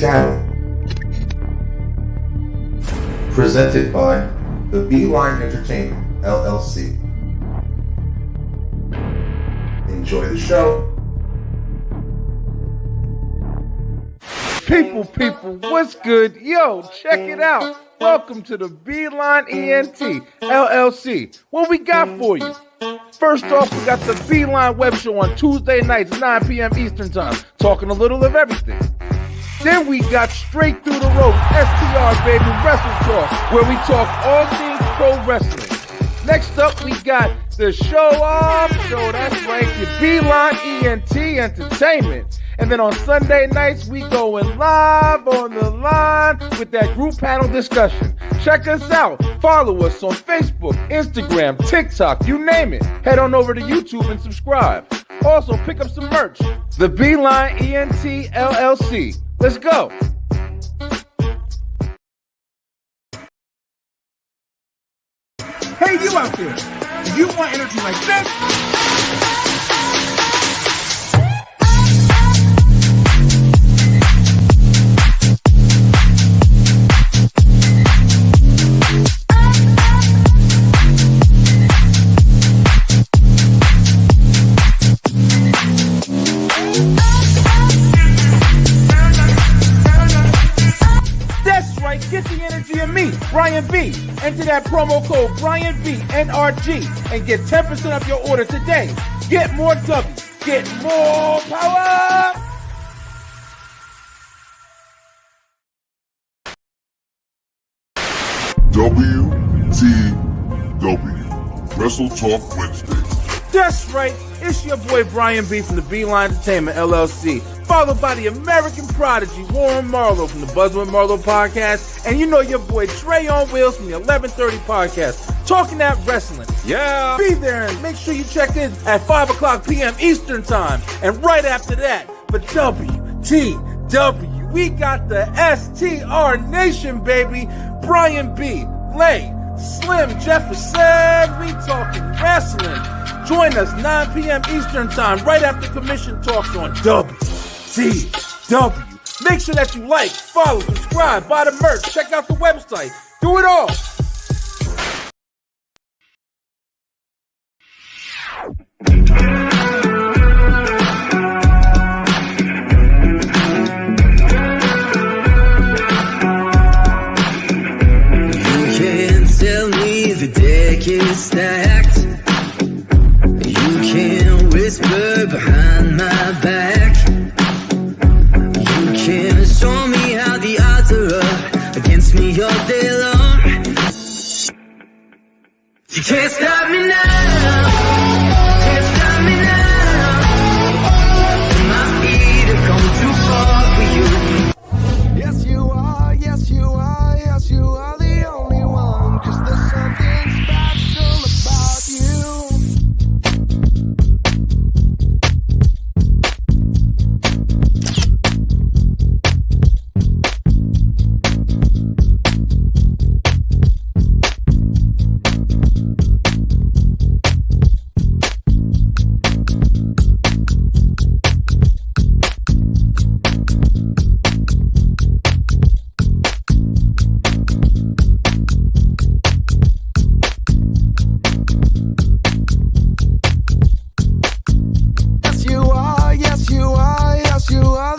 channel. Presented by the Beeline Entertainment, LLC. Enjoy the show. People, what's good? Yo, check it out. Welcome to the Beeline ENT, LLC. What we got for you? First off, we got the Beeline Web Show on Tuesday nights, 9 p.m. Eastern Time, talking a little of everything. Then we got Straight Through the Rope, STR, baby, Wrestle Talk, where we talk all things pro wrestling. Next up, we got the Show Off Show, that's right, the Beeline ENT Entertainment. And then on Sunday nights, we going live on the line with that group panel discussion. Check us out. Follow us on Facebook, Instagram, TikTok, you name it. Head on over to YouTube and subscribe. Also, pick up some merch. The Beeline ENT LLC. Let's go. Hey, you out there. If you want energy like this, get the energy of me, Brian B. Enter that promo code Brian B NRG and get 10% off your order today. Get more W, get more power. WTW Wrestle Talk Wednesdays. That's right, it's your boy Brian B from the Beeline Entertainment LLC, followed by the American prodigy Warren Marlowe from the Buzz with Marlowe podcast, and you know your boy Trey on Wheels from the 1130 podcast, talking that wrestling. Yeah, be there and make sure you check in at 5 o'clock p.m. Eastern Time, and right after that, for WTW, we got the STR Nation, baby, Brian B, Lay, Slim Jefferson, we talking wrestling. Join us 9 p.m. Eastern Time right after commission talks on WTW. Make sure that you like, follow, subscribe, buy the merch, check out the website. Do it all. You can't tell me the deck is stacked. Whisper behind my back. You can show me how the odds are up against me all day long. You can't stop me now. Can't stop me now. My feet have come too far for you. Yes, you are. Yes, you are. Yes, you are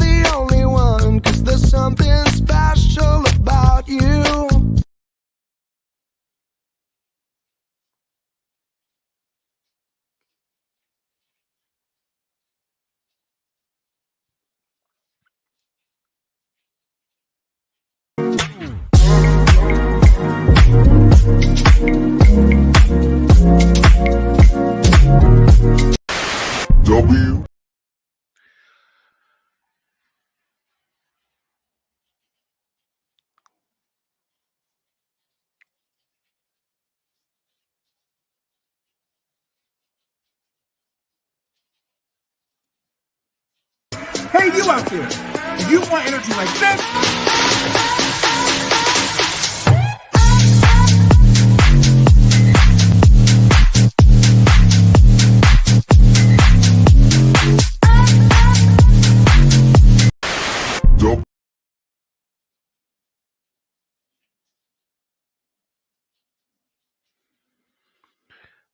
the only one. 'Cause there's something special about you. Hey, you out there. If you want energy like this,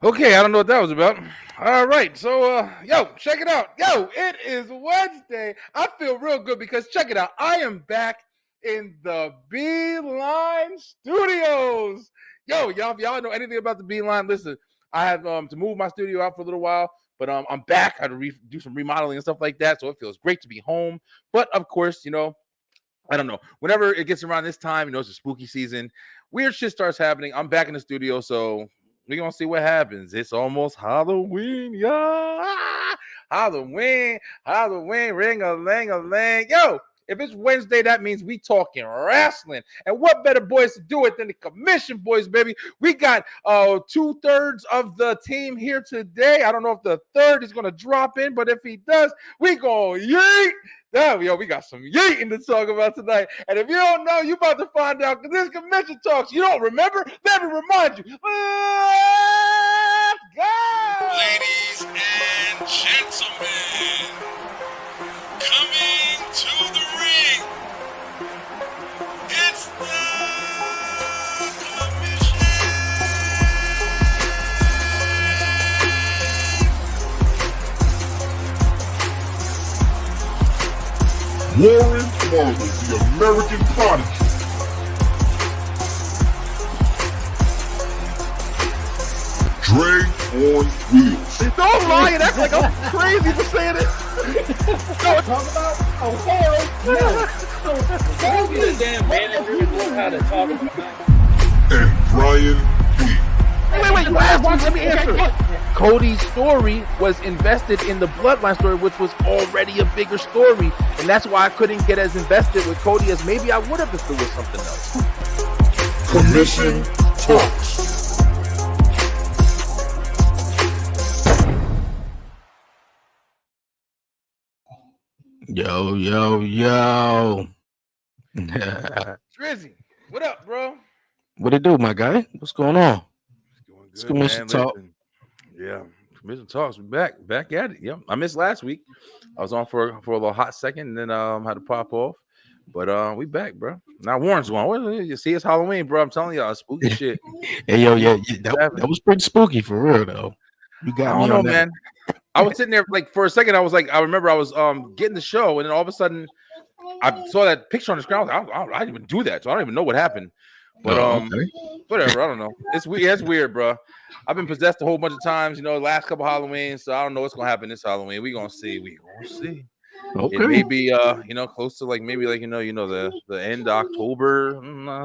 Okay, I don't know what that was about. All right, so yo, check it out. Yo, it is Wednesday. I feel real good because check it out. I am back in the Beeline Studios. Yo, y'all, if y'all know anything about the Beeline, listen, I have to move my studio out for a little while, but I'm back. I had to do some remodeling and stuff like that, so it feels great to be home. But of course, I don't know. Whenever it gets around this time, it's a spooky season. Weird shit starts happening. I'm back in the studio, so we're gonna see what happens. It's almost Halloween, y'all. Halloween, ring a ling a ling. Yo, if it's Wednesday, that means we talking wrestling. And what better boys to do it than the commission boys, baby? We got 2/3 of the team here today. I don't know if the third is gonna drop in, but if he does, we gonna yeet. Damn, yo, we got some yeeting to talk about tonight. And if you don't know, you about to find out because this convention talks. You don't remember? Let me remind you. Let's go! Ladies and gentlemen, coming to the ring, it's the Warren Marley, the American Prodigy. Dre on wheels. Don't lie and act like I'm crazy for saying it. Talk about hell no. Be the damn manager and know how to talk about. And Brian B. Wait, you asked me. Let me answer. Cody's story was invested in the Bloodline story, which was already a bigger story, and that's why I couldn't get as invested with Cody as maybe I would have if it was something else. Commission Talks. Yo. Drizzy, what up, bro? What it do, my guy? What's going on? Going It's good, Commission man. Talk. Listen, yeah, Commission Talks. We back at it. Yep, I missed last week. I was on for a little hot second, and then had to pop off. But we back, bro. Now Warren's going. What, you see, it's Halloween, bro. I'm telling y'all, spooky shit. Hey, that was pretty spooky for real, though. You I got don't me know, on that. man. I was sitting there like for a second. I remember I was getting the show, and then all of a sudden, I saw that picture on the screen. I didn't even do that, so I don't even know what happened. But okay. whatever. I don't know. It's weird. It's weird, bro. I've been possessed a whole bunch of times. The last couple Halloweens, so I don't know what's gonna happen this Halloween. We gonna see. Okay. It may be close to like maybe like the end of October,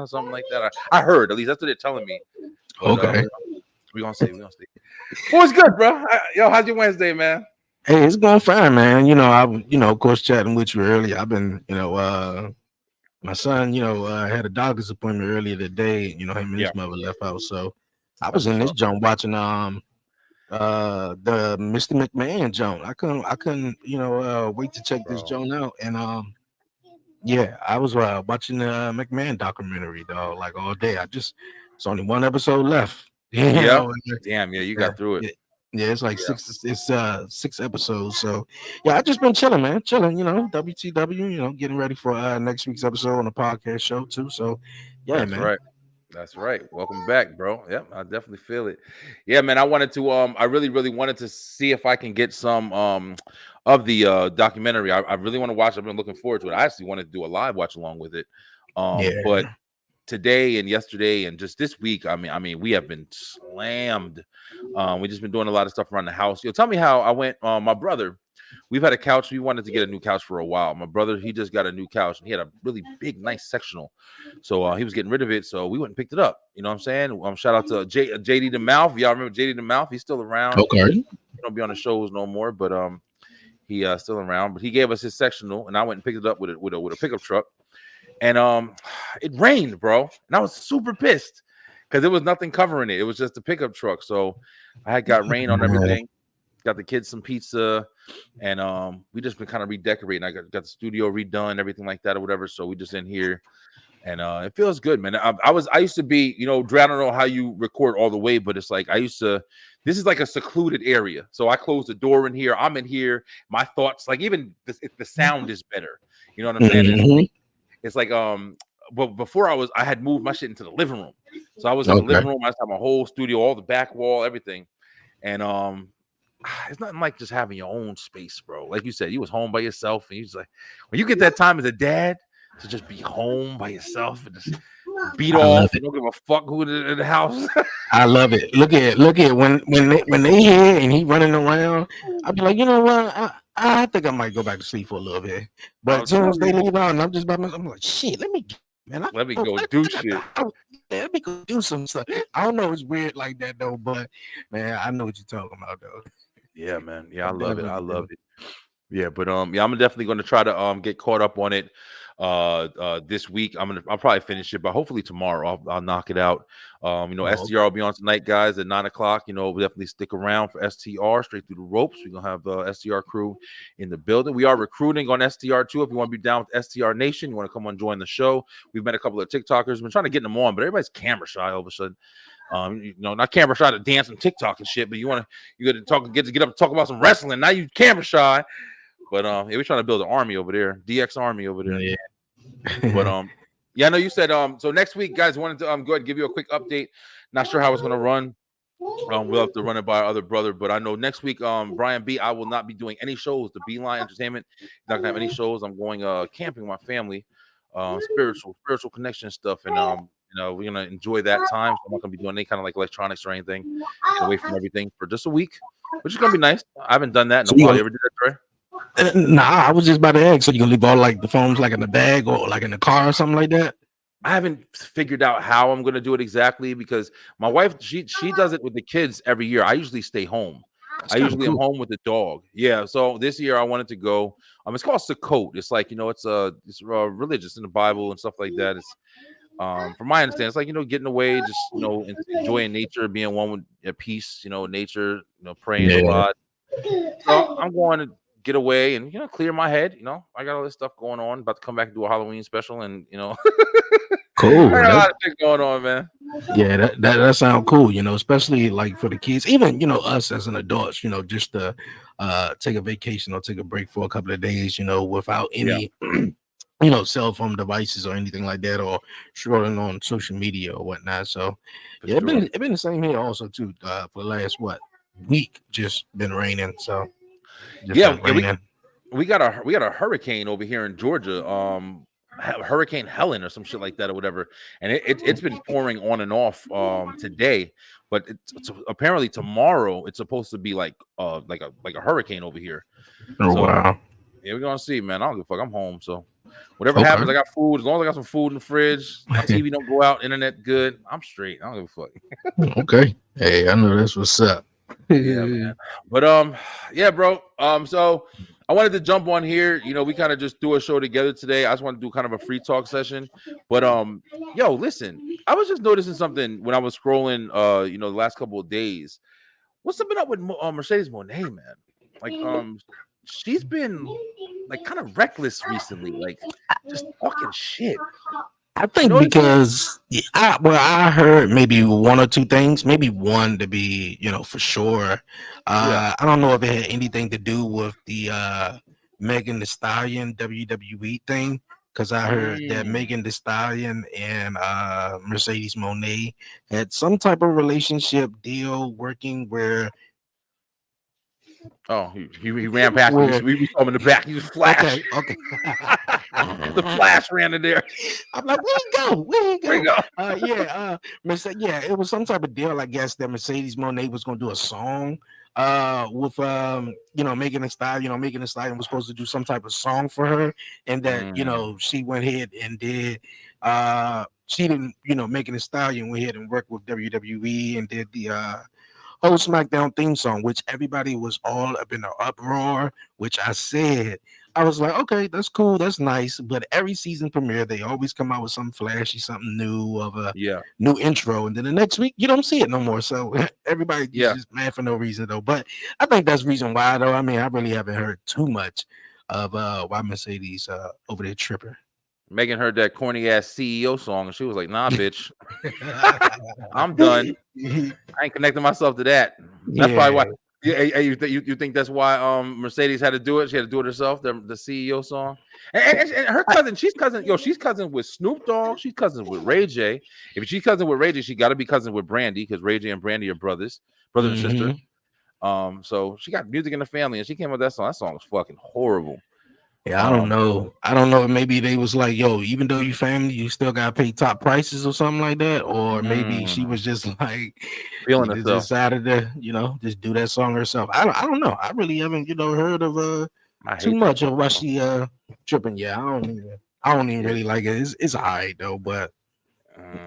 something like that. I heard, at least that's what they're telling me. But, Okay. we gonna see. What's good, bro? Yo, how's your Wednesday, man? Hey, it's going fine, man. I of course, chatting with you earlier. I've been, my son, had a doctor's appointment earlier today. Him and his mother left out, so I was in this joint watching the Mr. McMahon joint. I couldn't wait to check this joint out. And yeah, I was watching the McMahon documentary, dog, like all day. It's only one episode left. Yeah. Damn, yeah, you got through it. Yeah, it's like six episodes. So yeah, I just been chilling, man. WTW, getting ready for next week's episode on the podcast show too. So yeah, That's man. right. That's right. Welcome back, bro. Yep, I definitely feel it. Yeah, man. I wanted to I really, really wanted to see if I can get some of the documentary. I really want to watch it. I've been looking forward to it. I actually wanted to do a live watch along with it. But today and yesterday and just this week, I mean, we have been slammed. We just been doing a lot of stuff around the house. Tell me how I went. My brother, we've had a couch. We wanted to get a new couch for a while. My brother, he just got a new couch and he had a really big, nice sectional. So he was getting rid of it. So we went and picked it up. You know what I'm saying? Shout out to JD the Mouth. Y'all remember JD the Mouth? He's still around. Okay. He don't be on the shows no more, but he still around. But he gave us his sectional, and I went and picked it up with a pickup truck. And it rained, bro, and I was super pissed because there was nothing covering it. It was just a pickup truck, so I had got rain on everything. Got the kids some pizza, and we just been kind of redecorating. I got the studio redone, everything like that, or whatever. So we just in here, and it feels good, man. I used to be, Dre, I don't know how you record all the way, but it's like this is like a secluded area. So I closed the door in here. I'm in here. My thoughts, like even the sound is better. You know what I'm saying? It's like but before I had moved my shit into the living room. So I was in the living room. I just had my whole studio, all the back wall, everything. And it's nothing like just having your own space, bro. Like you said, you was home by yourself, and you just like when you get that time as a dad to just be home by yourself and just beat I love off it. and don't give a fuck who in the house. I love it. Look at when they here and he running around. I'll be like, you know what? I think I might go back to sleep for a little bit. But I'm as soon as they telling you, leave out and I'm just by myself, I'm like, shit. Let me man. let me go do shit. Let me go do some stuff. I don't know. It's weird like that though, but man, I know what you're talking about though. Yeah, man. Yeah, I love it. I Definitely love do. it. Yeah, but yeah, I'm definitely going to try to get caught up on it this week. I'll probably finish it, but hopefully tomorrow I'll knock it out. STR will be on tonight, guys, at 9:00. We'll definitely stick around for STR straight through the ropes. We're gonna have the STR crew in the building. We are recruiting on STR too. If you want to be down with STR Nation, you want to come on join the show. We've met a couple of TikTokers. Been trying to get them on, but everybody's camera shy all of a sudden. Not camera shy to dance and TikTok and shit, but you got to talk, get up and talk about some wrestling. Now you camera shy. But yeah, we're trying to build an army over there, DX army over there. Yeah. But yeah, I know you said so next week, guys, wanted to go ahead and give you a quick update. Not sure how it's gonna run. We'll have to run it by our other brother, but I know next week, Brian B, I will not be doing any shows. The Beeline Entertainment not gonna have any shows. I'm going camping with my family, spiritual connection stuff, and we're gonna enjoy that time. So I'm not gonna be doing any kind of like electronics or anything. Get away from everything for just a week, which is gonna be nice. I haven't done that in a while. You ever did that, Trey? Nah, I was just about to ask. So you gonna leave all like the phones like in the bag or like in the car or something like that? I haven't figured out how I'm gonna do it exactly because my wife she does it with the kids every year. I usually stay home. I usually am home with the dog. Yeah. So this year I wanted to go. It's called Sukkot. It's like it's religious in the Bible and stuff like that. It's from my understanding, it's like getting away, just enjoying nature, being one with peace. Nature. Praying a lot. So I'm going to get away and clear my head. I got all this stuff going on. About to come back and do a Halloween special, and Cool. I got a lot of shit going on, man. Yeah, that sounds cool. Especially like for the kids, even us as an adults. Just to take a vacation or take a break for a couple of days. Without any cell phone devices or anything like that, or scrolling on social media or whatnot. So yeah, it's been the same here also too. For the last week, just been raining. So we got a hurricane over here in Georgia. Hurricane Helen or some shit like that or whatever, and it's been pouring on and off today, but it's apparently tomorrow it's supposed to be like a hurricane over here. Wow. Yeah, we're gonna see, man. I don't give a fuck. I'm home, so whatever happens, I got food. As long as I got some food in the fridge, my TV don't go out, internet good, I'm straight. I don't give a fuck. Okay. Hey, I know that's what's up. Yeah, man. But yeah, bro. So I wanted to jump on here. We kind of just do a show together today. I just want to do kind of a free talk session. But yo, listen, I was just noticing something when I was scrolling the last couple of days. What's been up with Mercedes Monet, man? Like she's been like kind of reckless recently, like just talking shit. I think because I heard maybe one or two things, maybe one to be, for sure. I don't know if it had anything to do with the Megan Thee Stallion WWE thing, because I heard that Megan Thee Stallion and Mercedes Monet had some type of relationship deal working where. Oh, he ran past me. We saw him in the back. He just flashed. Okay. The flash ran in there. I'm like, where he go? It was some type of deal, I guess, that Mercedes Monet was going to do a song with Megan Thee Stallion. Megan Thee Stallion was supposed to do some type of song for her, and that she went ahead and did. She didn't, Megan Thee Stallion went ahead and worked with WWE and did the whole SmackDown theme song, which everybody was all up in the uproar. Which I said, I was like, okay, that's cool, that's nice. But every season premiere, they always come out with something flashy, something new of a new intro, and then the next week you don't see it no more. So everybody just mad for no reason though. But I think that's the reason why though. I mean, I really haven't heard too much of why Mercedes over there tripping. Megan heard that corny ass CEO song and she was like, nah, bitch. I'm done. I ain't connecting myself to that. That's probably why. You think that's why Mercedes had to do it? She had to do it herself, the CEO song. And her cousin, she's cousin with Snoop Dogg. She's cousin with Ray J. If she's cousin with Ray J, she got to be cousin with Brandy, because Ray J and Brandy are brothers and sister. So she got music in the family, and she came with that song. That song was fucking horrible. Yeah, I don't know. I don't know. Maybe they was like, yo, even though you family, you still gotta pay top prices or something like that. Or maybe she was just like feeling she herself. decided to, just do that song herself. I don't know. I really haven't, heard of too much of why she tripping. Yeah, I don't even really like it. It's all right though, but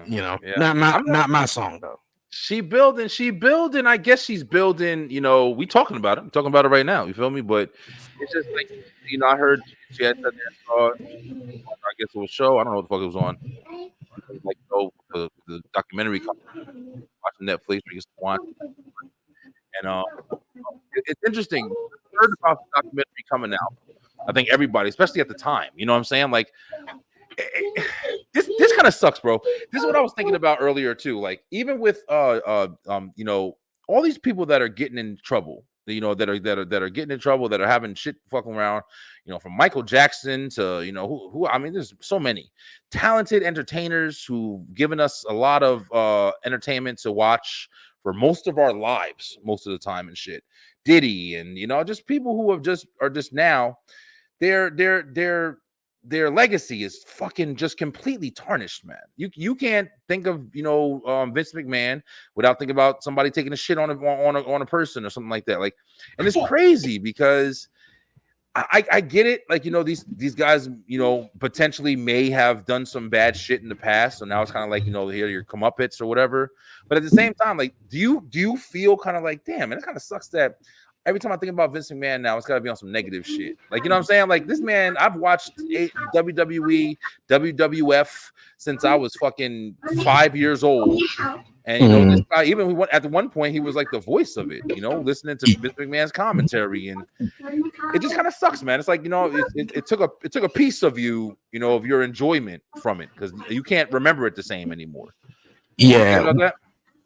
not my song though. She building. I guess she's building. We talking about it. I'm talking about it right now. You feel me? But it's just like, I heard she had said that. I guess it was a show. I don't know what the fuck it was on. Like, the documentary coming, watching Netflix. We used to watch, and it's interesting. I heard about the documentary coming out. I think everybody, especially at the time, you know what I'm saying? Like, this kind of sucks, bro. This is what I was thinking about earlier too. Like, even with all these people that are getting in trouble, that are getting in trouble, that are having shit fucking around, from Michael Jackson to who I mean, there's so many talented entertainers who've given us a lot of entertainment to watch for most of our lives, most of the time and shit. Diddy and just people who are just now, their legacy is fucking just completely tarnished, man. You can't think of Vince McMahon without thinking about somebody taking a shit on a person or something like that. Like, and it's crazy because I get it. Like, these guys, potentially may have done some bad shit in the past, so now it's kind of like, here your comeuppance or whatever. But at the same time, like, do you feel kind of like, damn, and it kind of sucks that every time I think about Vince McMahon now, it's got to be on some negative shit. Like, you know what I'm saying? Like, this man, I've watched WWE, WWF since I was fucking 5 years old. And, this guy, even at one point, he was like the voice of it, listening to Vince McMahon's commentary. And it just kind of sucks, man. It's like, it took a piece of you, of your enjoyment from it, because you can't remember it the same anymore. Yeah.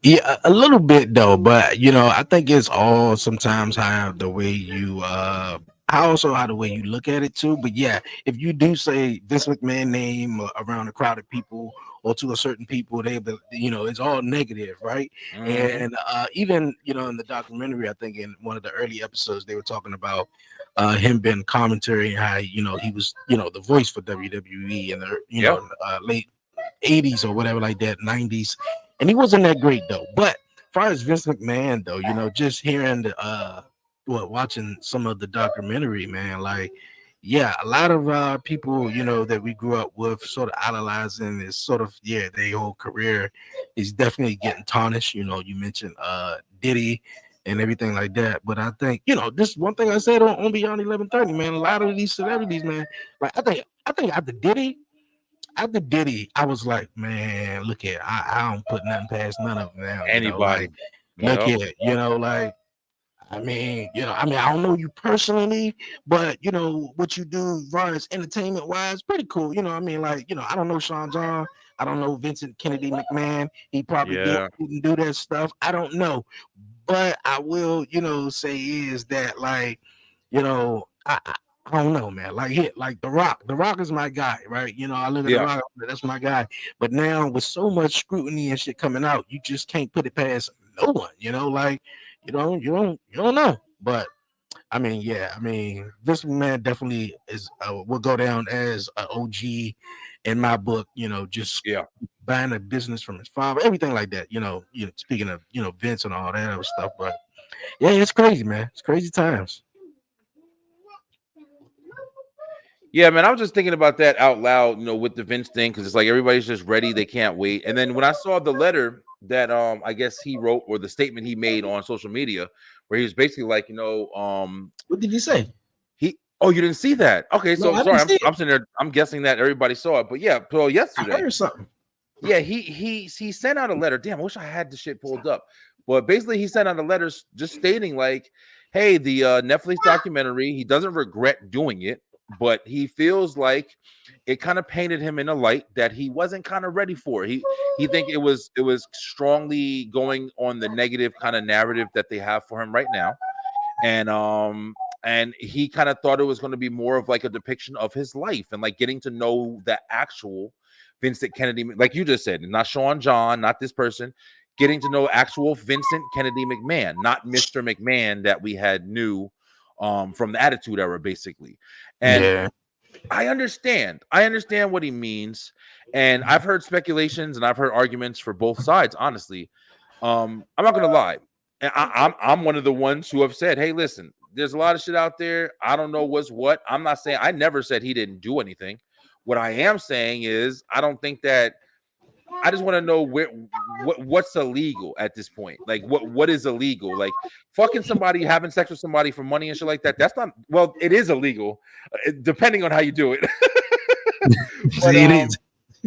Yeah, a little bit though, but I think it's all sometimes how the way you how the way you look at it too. But yeah, if you do say Vince McMahon name around a crowd of people or to a certain people, it's all negative, right? And even in the documentary, I think in one of the early episodes they were talking about him being commentary, how he was the voice for WWE in the late 80s or whatever like that, 90s. And he wasn't that great though. But as far as Vince McMahon though, just hearing the watching some of the documentary, man, like, yeah, a lot of people, that we grew up with sort of idolizing is sort of, their whole career is definitely getting tarnished. You mentioned Diddy and everything like that. But I think, this one thing I said on Beyond 1130, man, a lot of these celebrities, man, like I think after Diddy, I was like, man, look at I don't put nothing past none of them now. Anybody. Look at like, I mean, I don't know you personally, but what you do as far as entertainment wise, pretty cool. I mean, like, I don't know Sean John, I don't know Vincent Kennedy McMahon. He probably didn't do that stuff. I don't know. But I will, say is that, like, I don't know, man. Like The Rock. The Rock is my guy, right? I look at The Rock, that's my guy. But now with so much scrutiny and shit coming out, you just can't put it past no one. Like, you don't know. But I mean, this man definitely is will go down as an OG in my book. Just buying a business from his father, everything like that. Speaking of Vince and all that other stuff, but yeah, it's crazy, man. It's crazy times. Yeah, man, I was just thinking about that out loud, with the Vince thing, because it's like everybody's just ready, they can't wait. And then when I saw the letter that I guess he wrote, or the statement he made on social media, where he was basically like, what did he say? You didn't see that? Okay, so no, sorry, I'm sitting there, I'm guessing that everybody saw it, but yeah, so yesterday, I heard something. Yeah, he sent out a letter. Damn, I wish I had the shit pulled up. But basically, he sent out a letter just stating like, hey, the Netflix documentary, he doesn't regret doing it, but he feels like it kind of painted him in a light that he wasn't kind of ready for. He think it was strongly going on the negative kind of narrative that they have for him right now. And he kind of thought it was going to be more of like a depiction of his life and like getting to know the actual Vincent Kennedy, like you just said, not Sean John, not this person, getting to know actual Vincent Kennedy McMahon, not Mr. McMahon that we had knew from the Attitude Era, basically. And Yeah. I understand what he means, and I've heard speculations and I've heard arguments for both sides. Honestly, I'm not gonna lie. I'm one of the ones who have said, "Hey, listen, there's a lot of shit out there. I don't know what's what." I'm not saying I never said he didn't do anything. What I am saying is I don't think that. I just want to know what's illegal at this point. Like what is illegal? Like fucking somebody, having sex with somebody for money and shit like that. That's not, well, it is illegal, depending on how you do it. But, it is.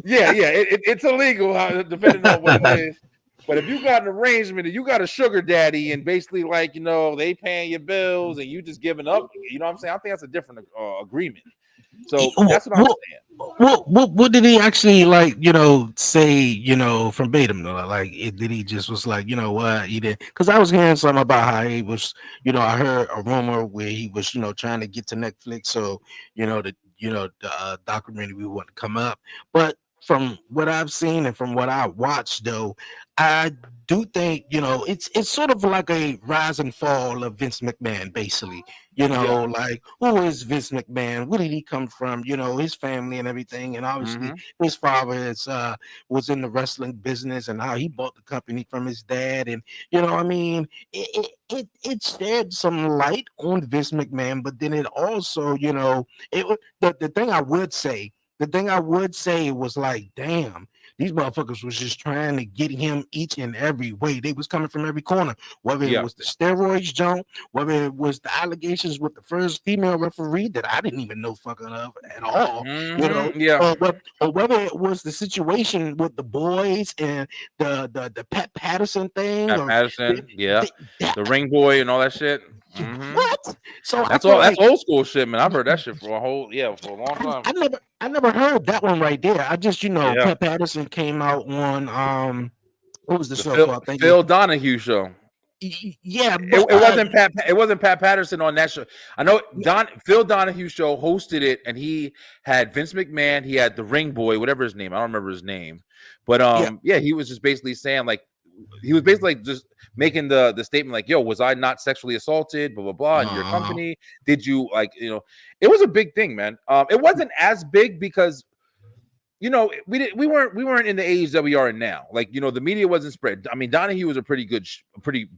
Yeah, it's illegal depending on what it is. But if you got an arrangement and you got a sugar daddy and basically like, you know, they paying your bills and you just giving up, you know what I'm saying? I think that's a different agreement. So that's what I'm saying. What did he actually like, you know, say, you know, verbatim though? Like did he just was like, you know what, he did? Because I was hearing something about how he was, you know, I heard a rumor where he was, you know, trying to get to Netflix, so the documentary would come up. But from what I've seen and from what I watched, though, I do think, you know, it's sort of like a rise and fall of Vince McMahon, basically. You know, like, who is Vince McMahon? Where did he come from? You know, his family and everything. And obviously his father was in the wrestling business, and how he bought the company from his dad. And, you know, I mean, it shed some light on Vince McMahon, but then it also, you know, the thing I would say, was like, damn, these motherfuckers was just trying to get him each and every way. They was coming from every corner, whether it was the steroids junk, whether it was the allegations with the first female referee that I didn't even know fucking of at all, you know, or whether it was the situation with the boys and the Pat Patterson thing, the ring boy and all that shit. What? So that's all. That's old school shit, man. I've heard that shit for a long time. I never heard that one right there. I just, you know, Pat Patterson came out on what was the show called? Phil Donahue show. Yeah, but, it wasn't Pat Patterson on that show. I know Phil Donahue show hosted it, and he had Vince McMahon, he had the ring boy, whatever his name, I don't remember his name, but he was just basically saying, like, he was basically like just making the statement like, yo, was I not sexually assaulted, blah blah blah, in your company? Did you, like, you know, it was a big thing, man. It wasn't as big because, you know, we weren't in the age that we are in now. Like, you know, the media wasn't spread. I mean, Donahue was a pretty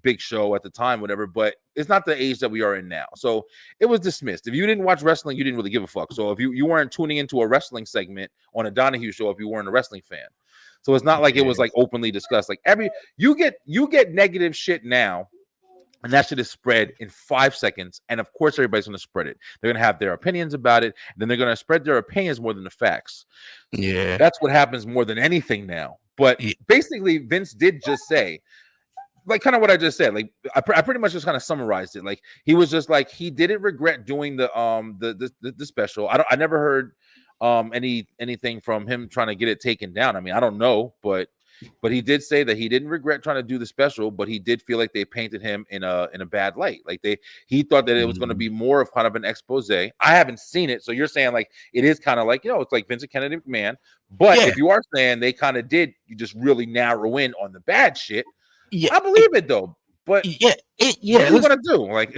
big show at the time, whatever, but it's not the age that we are in now. So it was dismissed. If you didn't watch wrestling, you didn't really give a fuck. So if you weren't tuning into a wrestling segment on a Donahue show, if you weren't a wrestling fan. So it's not like it was like openly discussed. Like you get negative shit now, and that shit is spread in 5 seconds. And of course, everybody's going to spread it. They're going to have their opinions about it. And then they're going to spread their opinions more than the facts. Yeah, that's what happens more than anything now. But basically, Vince did just say, like, kind of what I just said. Like, I pretty much just kind of summarized it. Like, he was just like, he didn't regret doing the special. I never heard anything from him trying to get it taken down. I mean, I don't know, but he did say that he didn't regret trying to do the special, but he did feel like they painted him in a bad light. Like he thought that it was going to be more of kind of an expose. I haven't seen it, so you're saying like it is kind of like, you know, it's like Vincent Kennedy McMahon. But if you are saying they kind of did, you just really narrow in on the bad shit. Yeah, I believe it though. But what are you gonna do? Like,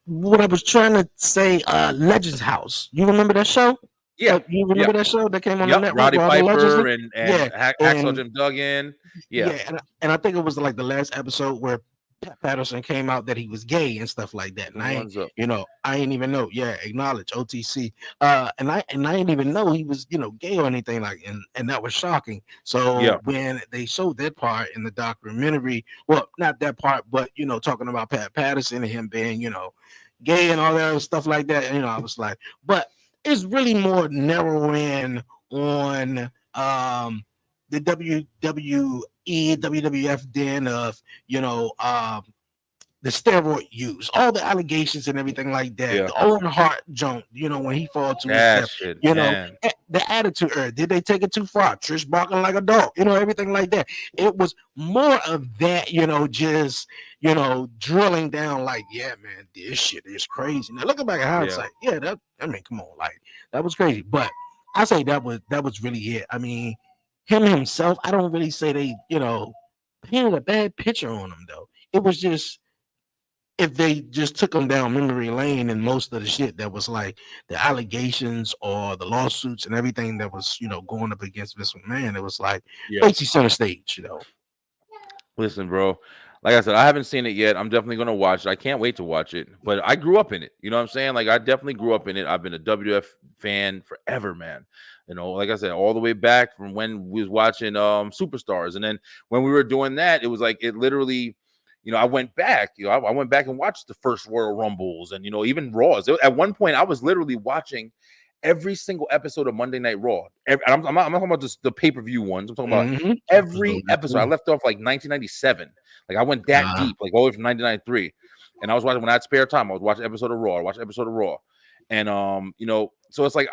what I was trying to say, Legends House. You remember that show? Yeah, you remember that show that came on the network? Roddy Piper and Hacksaw Jim Duggan. And I think it was like the last episode where Pat Patterson came out that he was gay and stuff like that. And I ain't even know. Yeah, acknowledge OTC. And I ain't even know he was, you know, gay or anything like. And that was shocking. So when they showed that part in the documentary, well, not that part, but, you know, talking about Pat Patterson and him being, you know, gay and all that other stuff like that. You know, I was like, but it's really more narrow in on the WWE, WWF den of, you know, the steroid use, all the allegations and everything like that. The Owen Hart junk, you know, when he fell to his death, you know, the Attitude Era. Did they take it too far? Trish barking like a dog, you know, everything like that. It was more of that, you know, just, you know, drilling down like, yeah, man, this shit is crazy. Now looking back at hindsight, I mean, come on, like that was crazy. But I say that was really it. I mean, him himself, I don't really say they, painted a bad picture on him though. It was just if they just took him down memory lane and most of the shit that was like the allegations or the lawsuits and everything that was, going up against Vince McMahon, it was like Yeah. basically center stage. Listen, bro. Like I said, I haven't seen it yet. I'm definitely gonna watch it. I can't wait to watch it. But I grew up in it. You know what I'm saying? Like I definitely grew up in it. I've been a WF fan forever, man. Like I said, all the way back from when we was watching Superstars, and then when we were doing that, it was like it literally. I went back. I went back and watched the first Royal Rumbles, and even Raws. At one point, I was literally watching every single episode of Monday Night Raw. I'm not talking about just the pay-per-view ones. I'm talking about every episode. I left off like 1997. Like I went that deep, like all the way from 1993. And I was watching when I had spare time. I was watching episode of Raw. And so it's like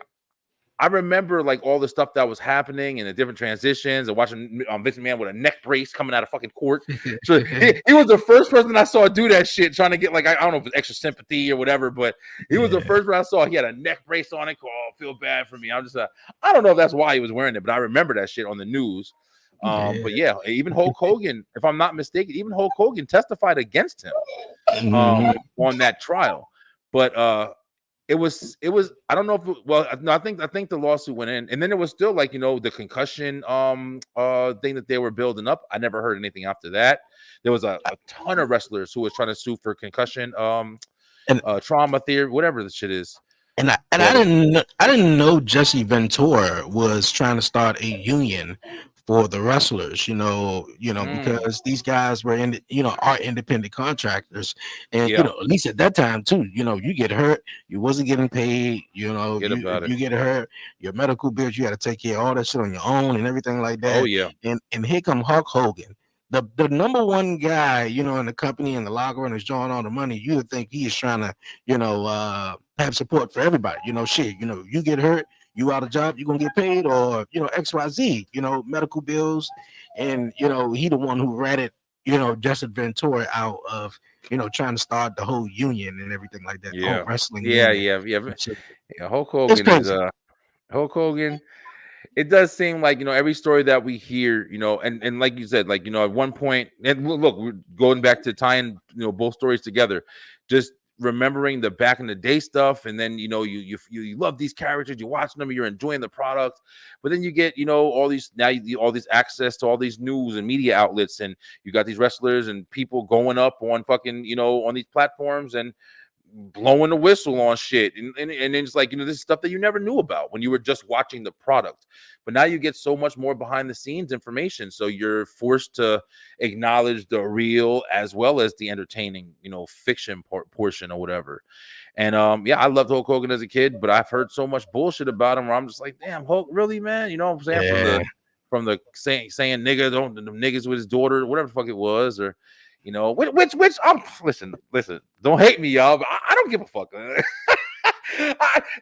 I remember like all the stuff that was happening and the different transitions and watching Vince McMahon with a neck brace coming out of fucking court. So he was the first person I saw do that shit, trying to get like I don't know if it's extra sympathy or whatever, but he was the first person I saw. He had a neck brace on it. Oh, I feel bad for me. I'm just I don't know if that's why he was wearing it, but I remember that shit on the news. But yeah, even Hulk Hogan, if I'm not mistaken, even Hulk Hogan testified against him on that trial. But it was I don't know if no, I think the lawsuit went in, and then it was still like the concussion thing that they were building up. I never heard anything after that. There was a ton of wrestlers who was trying to sue for concussion trauma theory, whatever the shit is. And I didn't know Jesse Ventura was trying to start a union for the wrestlers, because these guys were are independent contractors, and at least at that time too, you get hurt, you wasn't getting paid, you get hurt, your medical bills, you got to take care of all that shit on your own and everything like that. Oh yeah, and here come Hulk Hogan, the number one guy, in the company in the locker room is drawing all the money. You would think he is trying to, have support for everybody. You get hurt, you out of job, you gonna get paid, or XYZ, medical bills, and he the one who ratted Justin Ventura out of trying to start the whole union and everything like that. Yeah, wrestling. Yeah. Hulk Hogan is Hulk Hogan. It does seem like every story that we hear, and like you said, like at one point, and look, we're going back to tying both stories together, just remembering the back in the day stuff, and then you love these characters, you're watching them, you're enjoying the product, but then you get all these all this access to all these news and media outlets, and you got these wrestlers and people going up on fucking on these platforms and blowing the whistle on shit, and it's like this is stuff that you never knew about when you were just watching the product, but now you get so much more behind the scenes information, so you're forced to acknowledge the real as well as the entertaining fiction portion or whatever. And I loved Hulk Hogan as a kid, but I've heard so much bullshit about him where I'm just like, damn, Hulk, really, man? What I'm saying? From the saying nigga, don't the niggas with his daughter, whatever the fuck it was, or which listen, don't hate me, y'all, but I don't give a fuck.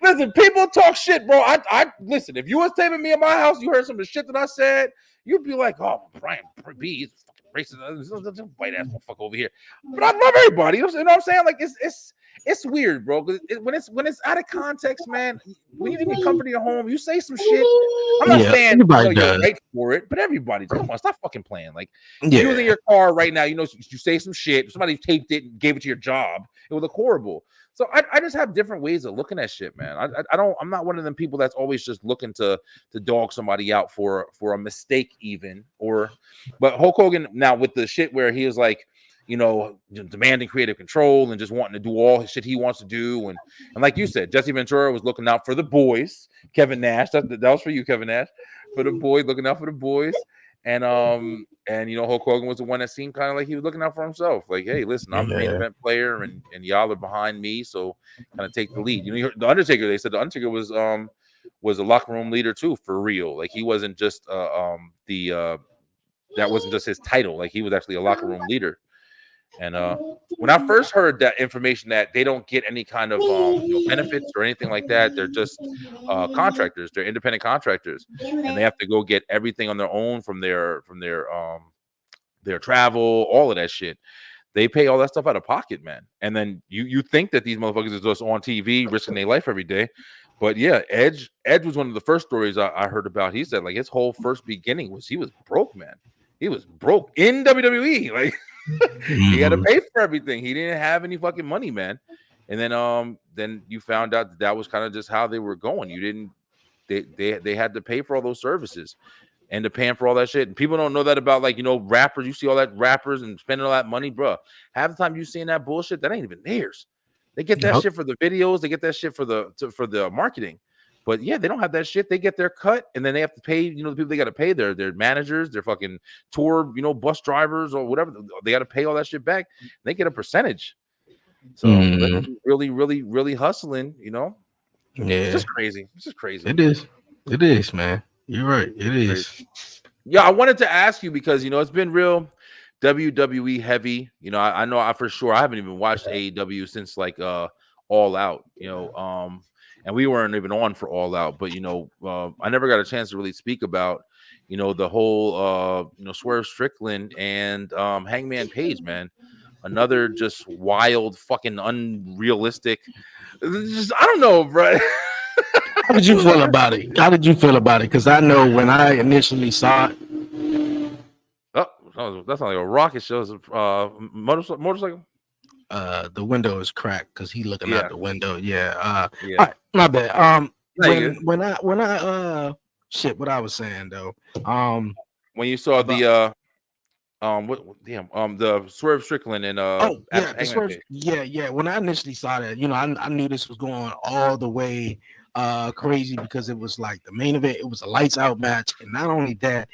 Listen, people talk shit, bro. I listen, if you was taping me in my house, you heard some of the shit that I said, you'd be like, oh, Brian B is fucking racist, white ass motherfucker over here. But I love everybody. You know what I'm saying? Like it's weird, bro. When it's out of context, man. When you in the comfort of your home, you say some shit. I'm not saying you're right for it, but everybody, come on, stop fucking playing. Like you was in your car right now, you say some shit. Somebody taped it and gave it to your job. It would look horrible. So I just have different ways of looking at shit, man. I'm not one of them people that's always just looking to dog somebody out for a mistake, even. But Hulk Hogan now with the shit where he is like, demanding creative control and just wanting to do all his shit he wants to do, and like you said, Jesse Ventura was looking out for the boys. Kevin Nash, that was for you, Kevin Nash, for the boys, looking out for the boys. And Hulk Hogan was the one that seemed kind of like he was looking out for himself. Like, hey, listen, I'm the main event player, and y'all are behind me, so kind of take the lead. The Undertaker, they said the Undertaker was a locker room leader too, for real. Like he wasn't just that wasn't just his title. Like he was actually a locker room leader. And when I first heard that information that they don't get any kind of benefits or anything like that, they're just contractors, they're independent contractors, and they have to go get everything on their own from their travel, all of that shit. They pay all that stuff out of pocket, man. And then you think that these motherfuckers are just on TV risking their life every day, But yeah, Edge was one of the first stories I heard about. He said like his whole first beginning was he was broke, man. He was broke in WWE. Like he had to pay for everything. He didn't have any fucking money, man. And then you found out that was kind of just how they were going. You didn't. They had to pay for all those services and to paying for all that shit. And people don't know that about like rappers. You see all that rappers and spending all that money, bro. Half the time you seeing that bullshit that ain't even theirs. They get that shit for the videos. They get that shit for the marketing. But yeah, they don't have that shit. They get their cut, and then they have to pay. The people they got to pay their managers, their fucking tour, bus drivers or whatever. They got to pay all that shit back. They get a percentage. So really, really, really hustling. Yeah, it's just crazy. It's just crazy. It is. It is, man. You're right. It is. Yeah, I wanted to ask you because it's been real WWE heavy. I know I for sure I haven't even watched AEW since like All Out. And we weren't even on for All Out, but I never got a chance to really speak about the whole Swerve Strickland and Hangman Page, man. Another just wild, fucking unrealistic. I don't know, bro. How did you feel about it? Because I know when I initially saw it. Oh, that's not like a rocket show. It's a motorcycle. The window is cracked because he looking out the window. Yeah. Yeah. All right, my bad. When I what I was saying though. When you saw the the Swerve Strickland and yeah. When I initially saw that, I knew this was going all the way crazy because it was like the main event. It was a lights out match, and not only that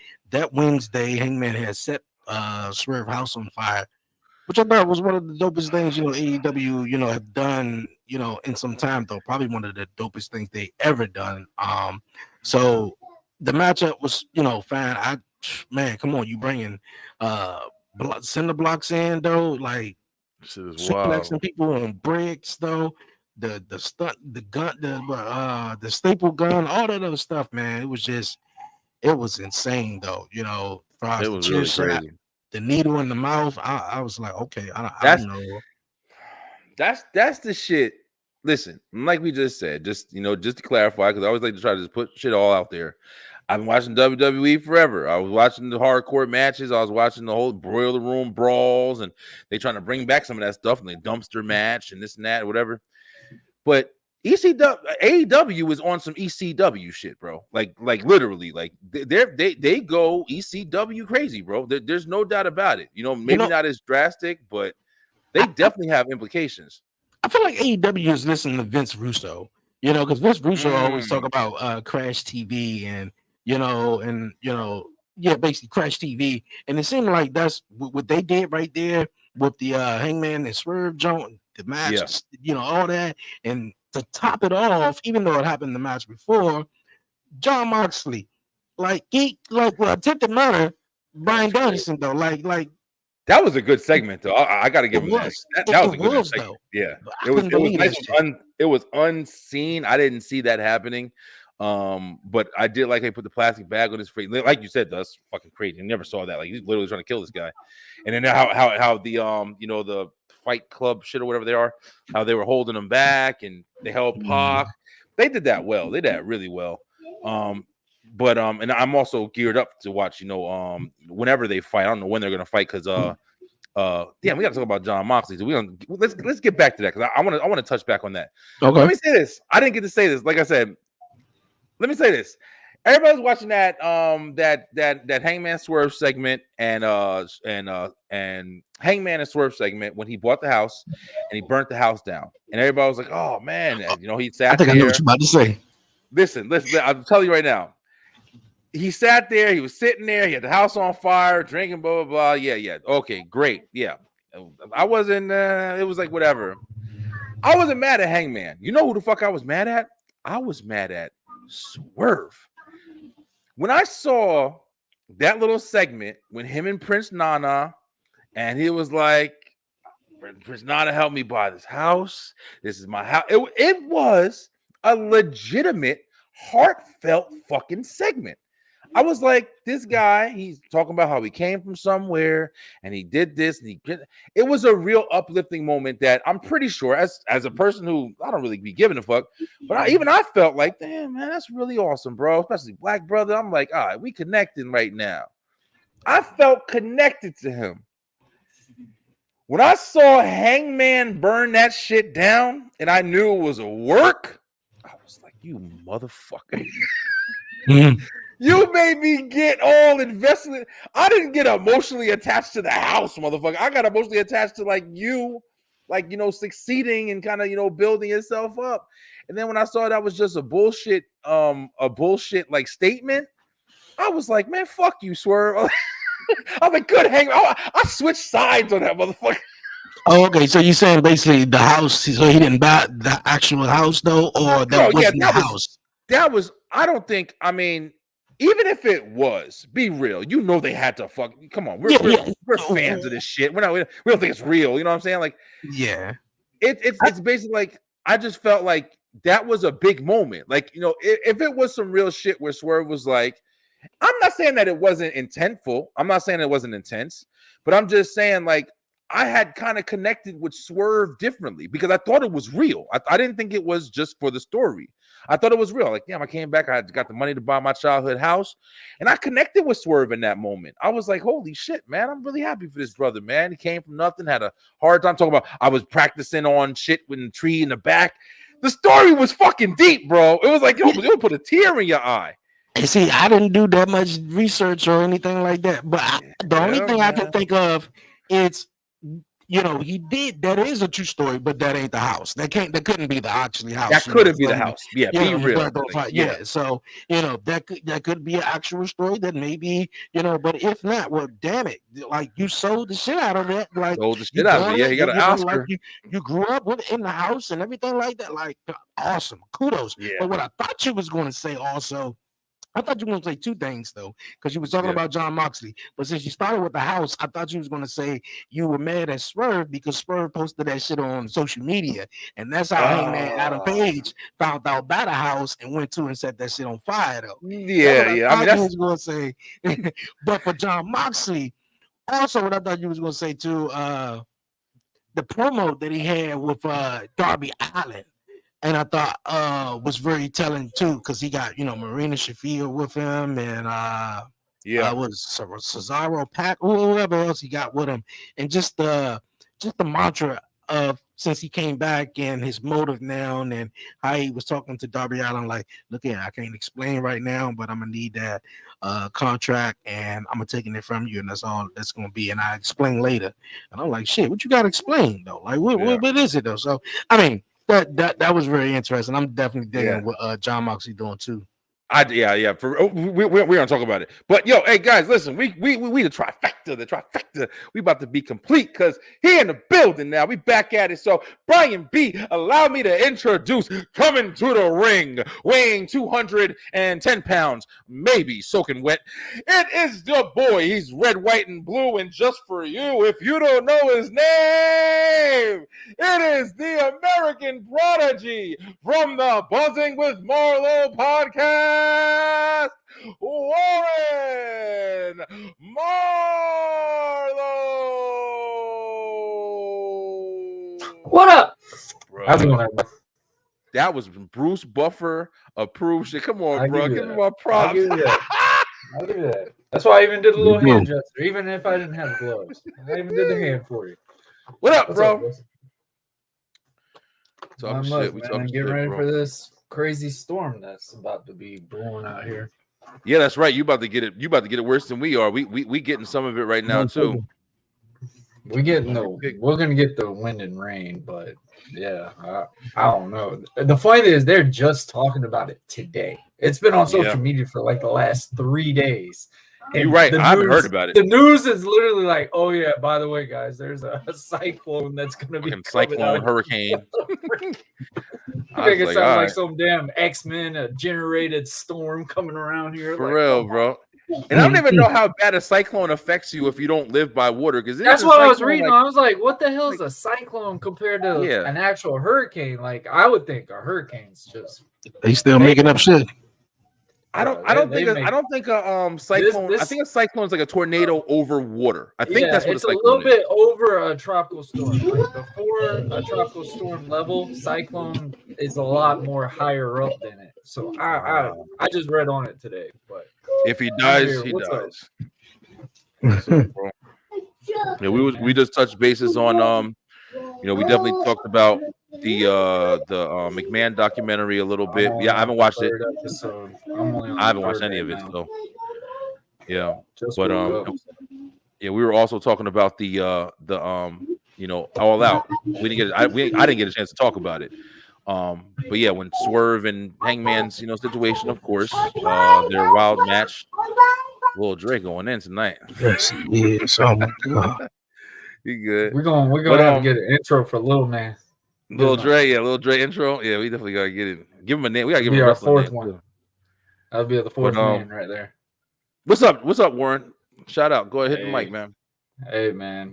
Wednesday, Hangman had set Swerve House on fire, which I thought was one of the dopest things AEW have done in some time, though probably one of the dopest things they ever done. So the matchup was fine. Man, come on, you bringing cinder blocks in though, like suplexing people on bricks though, the stunt, the gun, the staple gun, all that other stuff, man. It was insane though. It was really crazy. The needle in the mouth, I was like, okay, I don't know. That's the shit. Listen, like we just said, just to clarify, because I always like to try to just put shit all out there. I've been watching WWE forever. I was watching the hardcore matches. I was watching the whole boiler room brawls, and they trying to bring back some of that stuff, and the dumpster match and this and that, whatever. But AEW is on some ECW shit, bro. Like literally, like they go ECW crazy, bro. There's no doubt about it. Maybe not as drastic, but they definitely have implications. I feel like AEW is listening to Vince Russo, because Vince Russo always talk about Crash TV and basically Crash TV, and it seemed like that's what they did right there with the Hangman and Swerve joint, the match, all that, and to top it off, even though it happened the match before, John Moxley, attempted murder, Brian Danielson though, like that was a good segment though. I got to give him that. That was a good segment. Yeah, it was unseen. I didn't see that happening. But I did like they put the plastic bag on his face. Like you said, that's fucking crazy. I never saw that. Like he's literally trying to kill this guy. And then how the the Fight Club shit or whatever they are, how they were holding him back and they held Pac. They did that well. They did that really well. But and I'm also geared up to watch, whenever they fight. I don't know when they're gonna fight because we gotta talk about John Moxley. So let's get back to that because I want to touch back on that. Okay. Let me say this. I didn't get to say this. Like I said, let me say this. Everybody's watching that Hangman Swerve segment and Hangman and Swerve segment when he bought the house and he burnt the house down. And everybody was like, "Oh man," he sat there. I know what you're about to say. Listen. I'm telling you right now. He sat there. He was sitting there. He had the house on fire, drinking, blah blah blah. Yeah. Okay, great. Yeah, I wasn't. It was like whatever. I wasn't mad at Hangman. You know who the fuck I was mad at? I was mad at Swerve. When I saw that little segment when him and Prince Nana, and he was like, Prince Nana helped me buy this house. This is my house. It was a legitimate, heartfelt fucking segment. I was like, this guy, he's talking about how he came from somewhere and he did this and it was a real uplifting moment that I'm pretty sure as a person who I don't really be giving a fuck, but I felt like, damn man, that's really awesome, bro. Especially black brother. I'm like, all right, we connecting right now. I felt connected to him. When I saw Hangman burn that shit down and I knew it was a work, I was like, you motherfucker. You made me get all invested. I didn't get emotionally attached to the house, motherfucker. I got emotionally attached to like you, like, you know, succeeding and kind of, you know, building yourself up. And then when I saw that was just a bullshit like statement, I was like, man, fuck you, Swerve. I'm like, good hang. I switched sides on that motherfucker. Oh, okay. So you're saying basically the house, so he didn't buy the actual house though, or that wasn't the house? That was, I don't think, I mean, even if it was, be real, you know they had to fuck. Come on, we're fans of this shit. We don't think it's real. You know what I'm saying? Like, yeah, it's basically like I just felt like that was a big moment. Like, you know, if it was some real shit where Swerve was like, I'm not saying that it wasn't intentful. I'm not saying it wasn't intense, but I'm just saying like I had kind of connected with Swerve differently because I thought it was real. I didn't think it was just for the story. I thought it was real. Like, damn, I came back. I got the money to buy my childhood house. And I connected with Swerve in that moment. I was like, holy shit, man. I'm really happy for this brother, man. He came from nothing, had a hard time talking about, I was practicing on shit with the tree in the back. The story was fucking deep, bro. It was like, yo, it'll put a tear in your eye. And see, I didn't do that much research or anything like that. But the only thing I can think of is, you know, he did. That is a true story, but that ain't the house. That couldn't be the actually house. That couldn't be the house. Yeah, be real. Yeah. So you know that could be an actual story. That maybe, you know, but if not, well, damn it, like you sold the shit out of that. Like sold the shit out of it. Yeah, he got an Oscar. Like you grew up with in the house and everything like that. Like awesome, kudos. Yeah. But what I thought you was going to say also. I thought you were going to say two things, though, because you were talking about John Moxley. But since you started with the house, I thought you was going to say you were mad at Swerve because Swerve posted that shit on social media. And that's how Hangman Adam Page found out about the house and went to and set that shit on fire, though. Yeah. I mean, that's what I was going to say. But for John Moxley, also what I thought you was going to say, too, the promo that he had with Darby Allin. And I thought was very telling too, because he got, you know, Marina Shafir with him, and was Cesaro Pac, whoever else he got with him, and just the mantra of since he came back and his motive now, and how he was talking to Darby Allin, like, look here, I can't explain right now, but I'm gonna need that contract, and I'm gonna taking it from you, and that's all that's gonna be, and I explain later. And I'm like, shit, what you gotta explain though? Like, what is it though? So I mean. That was very interesting. I'm definitely digging what John Moxley doing too. We're gonna talk about it. But yo, hey guys, listen, we the trifecta. We about to be complete because he in the building now. We back at it. So Brian B, allow me to introduce coming to the ring, weighing 210 pounds, maybe soaking wet. It is the boy. He's red, white, and blue, and just for you, if you don't know his name, it is the American Prodigy from the Buzzing with Marlo podcast. Warren Marlo. What up? Bro, How's it going, everybody? that was Bruce Buffer approved shit. Come on, bro. Give me my props. I'll give you that. That's why I even did a little hand gesture, even if I didn't have gloves. I even did the hand for you. What up, bro? Talking shit. We talking shit, ready for this crazy storm that's about to be blowing out here. Yeah, that's right. You about to get it. You about to get it worse than we are. We getting some of it right now too. We're gonna get the wind and rain, but yeah, I don't know. The funny thing is, they're just talking about it today. It's been on social media for like the last 3 days. You're right. I haven't heard about it. The news is literally like, oh yeah, by the way, guys, there's a cyclone that's gonna be cyclone hurricane. I think it sounds like some damn X-Men generated storm coming around here. For real, bro. And I don't even know how bad a cyclone affects you if you don't live by water. Because that's what I was reading. I was like, what the hell is a cyclone compared to an actual hurricane? Like, I would think a hurricane's just they still making up shit. I don't think a cyclone. I think a cyclone is like a tornado over water. I think that's what it's a little bit over a tropical storm. Like before a tropical storm level, cyclone is a lot more higher up than it. So I just read on it today. But if he dies, he dies. Yeah, we just touched bases on we definitely talked about the McMahon documentary a little bit. Yeah, I haven't watched it. I haven't watched any of it, so yeah. But yeah, we were also talking about the All Out. We didn't get I didn't get a chance to talk about it. But yeah, when Swerve and Hangman's situation, of course, their wild match. Lil Dre going in tonight. Yes, yes. Oh my God. You good? We're gonna have to get an intro for Lil Man. Lil Dre, Lil Dre intro. Yeah, we definitely gotta get it. Give him a name. We gotta give him our a fourth name one. too. That'll be the fourth man right there. What's up? What's up, Warren? Shout out. Go ahead, hit the mic, man. Hey man.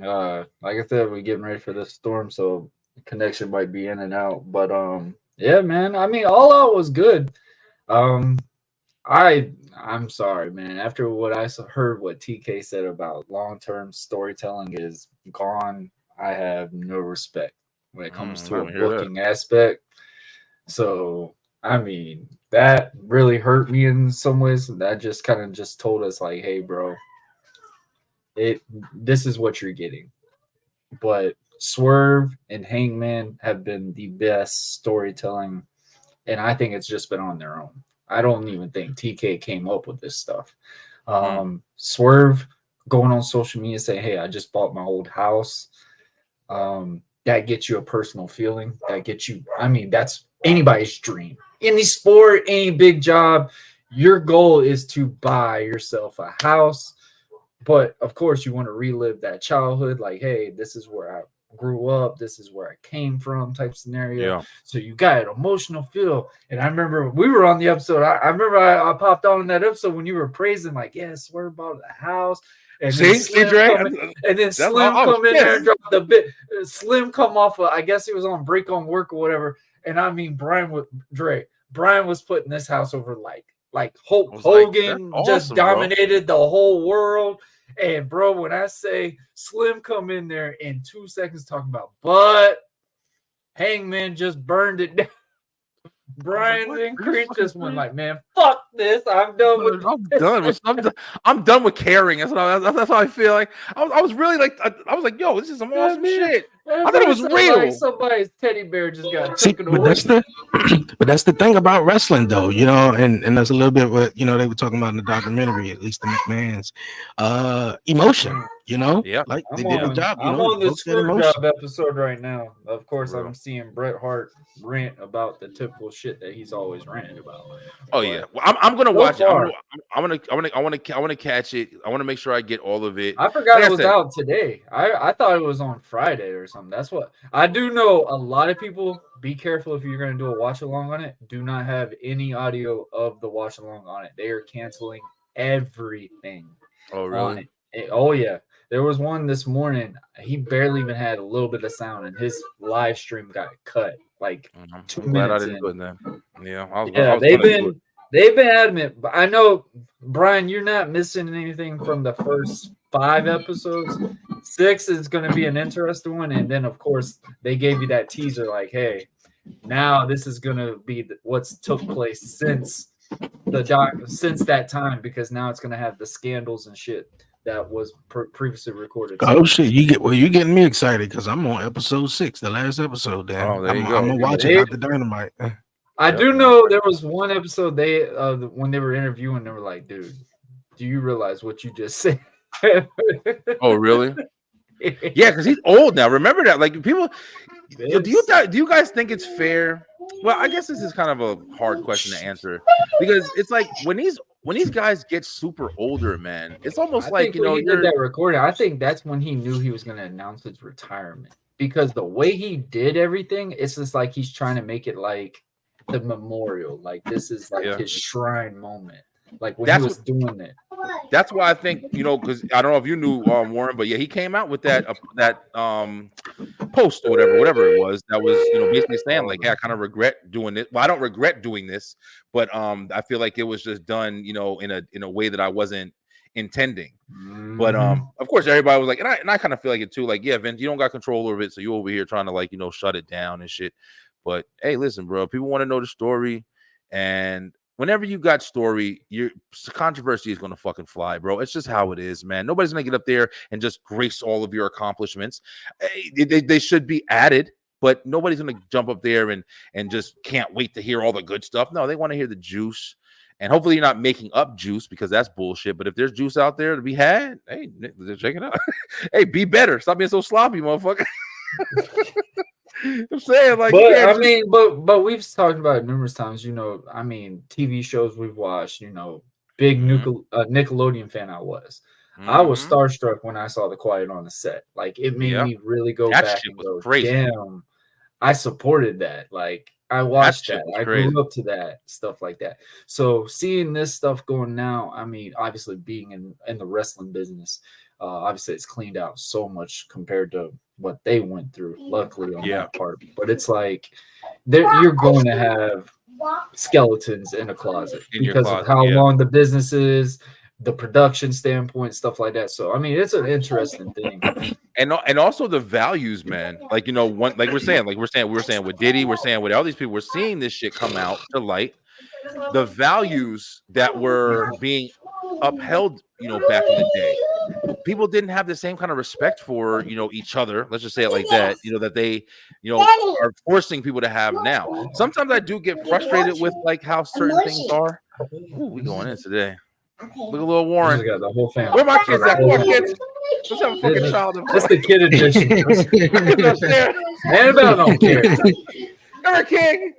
Like I said, we're getting ready for this storm, so the connection might be in and out. But yeah, man. I mean, All Out was good. I'm sorry, man. After what I heard, what TK said about long-term storytelling is gone. I have no respect when it comes to a booking aspect. So, I mean, that really hurt me in some ways. That just kind of just told us like, hey, bro, this is what you're getting. But Swerve and Hangman have been the best storytelling, and I think it's just been on their own. I don't even think TK came up with this stuff. Swerve going on social media saying, hey, I just bought my old house. That gets you a personal feeling. That gets you, I mean, that's anybody's dream. Any sport, any big job, your goal is to buy yourself a house. But of course, you want to relive that childhood. Like, hey, this is where I grew up, this is where I came from type scenario. Yeah. So you got an emotional feel. And I remember we were on the episode. I remember I popped on that episode when you were praising, like, yeah, Swerve bought the house. And then Slim come in there and drop the bit. Slim come off I guess he was on break on work or whatever. And I mean, Brian was putting this house over like Hulk Hogan just dominated the whole world. And bro, when I say Slim come in there in 2 seconds talking about, but Hangman just burned it down. Brian and Creed just went like, man, fuck this. I'm done with I'm done with caring. That's how I feel. Like I was really like I was like, yo, this is some awesome shit. I thought it was real. Like somebody's teddy bear just got taken away. But that's the thing about wrestling, though, and that's a little bit what they were talking about in the documentary, at least the McMahon's emotion. Yeah, like they did a job. I'm on the Screwjob episode right now. Of course, I'm seeing Bret Hart rant about the typical shit that he's always ranted about. Oh yeah, well, I'm gonna watch it. I want to catch it. I want to make sure I get all of it. I forgot it was out today. I thought it was on Friday or something. That's what I do know. A lot of people, be careful if you're going to do a watch along on it. Do not have any audio of the watch along on it. They are canceling everything. Oh really? Oh yeah. There was one this morning. He barely even had a little bit of sound, and his live stream got cut like 2 minutes. Glad I didn't do it then. They've been adamant. But I know, Brian, you're not missing anything from the first 5 episodes. 6 is going to be an interesting one, and then of course they gave you that teaser, like, hey, now this is going to be what's took place since since that time, because now it's going to have the scandals and shit that was previously recorded. Oh shit! You're getting me excited because I'm on episode 6, the last episode. Damn. Oh, there you go. I'm gonna watch it after Dynamite. I do know there was one episode when they were interviewing, they were like, "Dude, do you realize what you just said?" Oh, really? Yeah, because he's old now. Remember that? Like people, do you guys think it's fair? Well, I guess this is kind of a hard question to answer because it's like when these guys get super older, man, it's almost like he did that recording. I think that's when he knew he was going to announce his retirement, because the way he did everything, it's just like he's trying to make it like the memorial, like this is like his shrine moment, like when he was doing it. That's why I think because I don't know if you knew Warren, but yeah, he came out with that post or whatever it was that was, basically saying like, hey, I kind of regret doing it. Well, I don't regret doing this, but I feel like it was just done, in a way that I wasn't intending. But of course, everybody was like, and I kind of feel like it too. Like, yeah, Vince, you don't got control over it, so you over here trying to like, shut it down and shit. But hey, listen, bro, people want to know the story, and whenever you got story, your controversy is gonna fucking fly, bro. It's just how it is, man. Nobody's gonna get up there and just grace all of your accomplishments. They should be added, but nobody's gonna jump up there and just can't wait to hear all the good stuff. No, they want to hear the juice. And hopefully you're not making up juice, because that's bullshit. But if there's juice out there to be had, hey, check it out. Hey, be better. Stop being so sloppy, motherfucker. I'm saying, like, but we've talked about it numerous times. TV shows we've watched. Big Nickelodeon fan I was. I was starstruck when I saw The Quiet on the Set. Like, it made me really go back and go, damn, I supported that. Like, I watched that. I grew up to that, stuff like that. So seeing this stuff going now, obviously being in the wrestling business, obviously it's cleaned out so much compared to what they went through, luckily on that part. But it's like you're going to have skeletons in a closet because of how long the business is, the production standpoint, stuff like that. So it's an interesting thing. And also the values, man. Like, we were saying with Diddy, we're saying with all these people, we're seeing this shit come out to light. The values that were being upheld, back in the day, people didn't have the same kind of respect for, each other. Let's just say it like that, that they, are forcing people to have now. Sometimes I do get frustrated with like how certain things are. Ooh, we going in today. Look at little Warren. Got the whole family. Where my kids at? Come on, kids. Let's have a fucking child. That's the kid edition. Annabelle don't care. Eric King.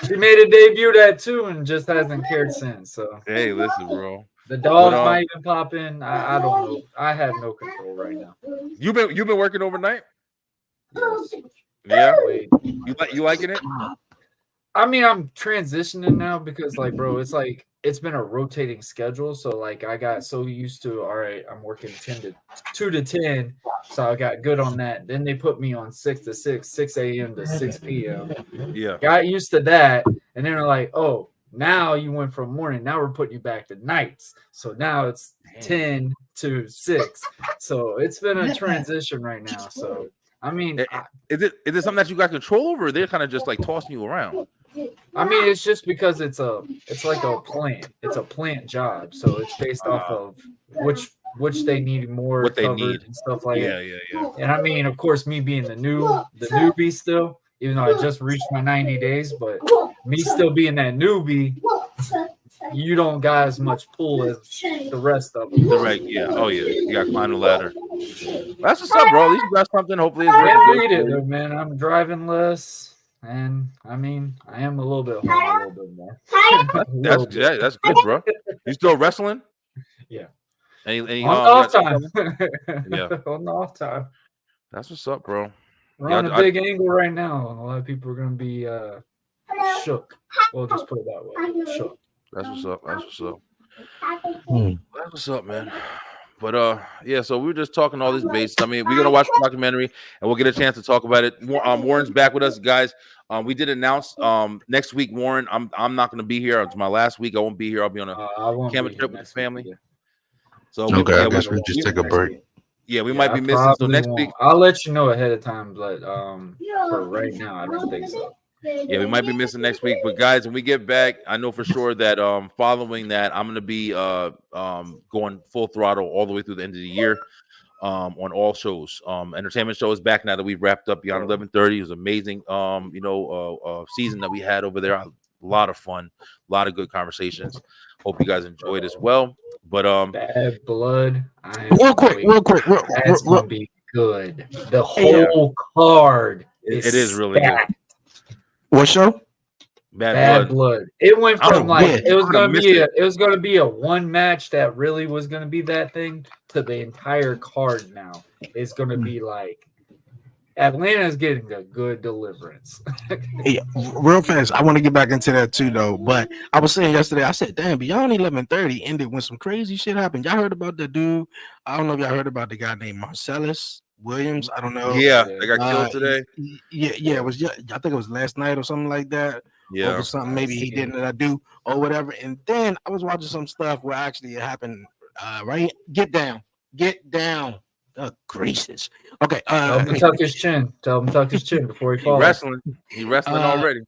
She made a debut that too and just hasn't cared since. So hey, listen, bro. The dogs might even pop in. I don't know. I have no control right now. You've been working overnight? Yes. Yeah. You liking it? I'm transitioning now because, like, bro, it's been a rotating schedule. So, like, I got so used to, all right, I'm working 2 to 10. So I got good on that. Then they put me on 6 to 6, 6 a.m. to 6 p.m. Yeah. Got used to that. And then they're like, oh, now you went from morning. Now we're putting you back to nights. So now it's 10 to 6. So it's been a transition right now. So, is it something that you got control over, or they're kind of just like tossing you around? It's just because it's like a plant. It's a plant job, so it's based off of which they need more what they covered need and stuff like that. Yeah. And of course, me being the newbie still, even though I just reached my 90 days, but me still being that newbie, you don't got as much pull as the rest of them. Yeah. Oh yeah. You got to climb the ladder. That's what's up, bro. At least you got something. Hopefully, it's read it, though, man. I'm driving less. And I am a little bit home a little bit more. That's good, bro. You still wrestling? Yeah. Any on off time. Yeah. On the off time. That's what's up, bro. We're on a big angle right now, and a lot of people are gonna be shook. We'll just put it that way. Shook. That's what's up. That's what's up, man. But yeah, so we were just talking all this base. We're gonna watch the documentary and we'll get a chance to talk about it. Warren's back with us, guys. We did announce next week, Warren. I'm not gonna be here. It's my last week. I won't be here. I'll be on a camping trip with the family. Week, yeah. So I guess we just take a break. Yeah, we might be missing. So next week, I'll let you know ahead of time, but for right now, I don't think so. Yeah, we might be missing next week, but guys, when we get back, I know for sure that following that, I'm gonna be going full throttle all the way through the end of the year on all shows. Entertainment show is back now that we've wrapped up Beyond 1130. It was amazing, season that we had over there. A lot of fun, a lot of good conversations. Hope you guys enjoyed as well. But Bad Blood, real quick, that's gonna be good. The whole card is really good. What show? Bad Blood. It went from it was gonna be a one match that really was gonna be that thing to the entire card now. It's gonna be like Atlanta's getting a good deliverance. Yeah, real fast. I want to get back into that too, though. But I was saying yesterday, I said, damn, Beyond 1130 ended when some crazy shit happened. Y'all heard about the dude? I don't know if y'all heard about the guy named Marcellus. Williams. I don't know. Yeah, they got killed Uh, today. yeah. It was. I think it was last night or something like that. Yeah. Over something maybe he didn't do or whatever. And then I was watching some stuff where actually it happened. Right, get down. Gracious. Okay. Tell him to tuck his chin. Tell him to tuck his chin before he He falls. wrestling. He wrestling already.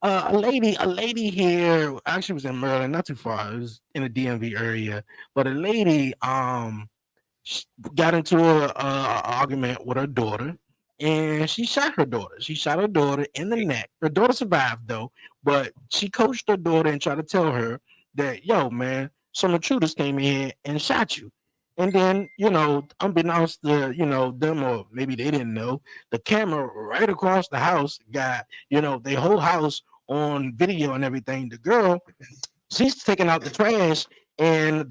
A lady here actually was in Maryland, not too far. It was in the DMV area, but a lady got into a argument with her daughter, and she shot her daughter. She shot her daughter in the neck. Her daughter survived though, but she coached her daughter and tried to tell her that, yo, man, some intruders came in here and shot you. And then, unbeknownst to, them, or maybe they didn't know, the camera right across the house got, their whole house on video and everything. The girl, she's taking out the trash, and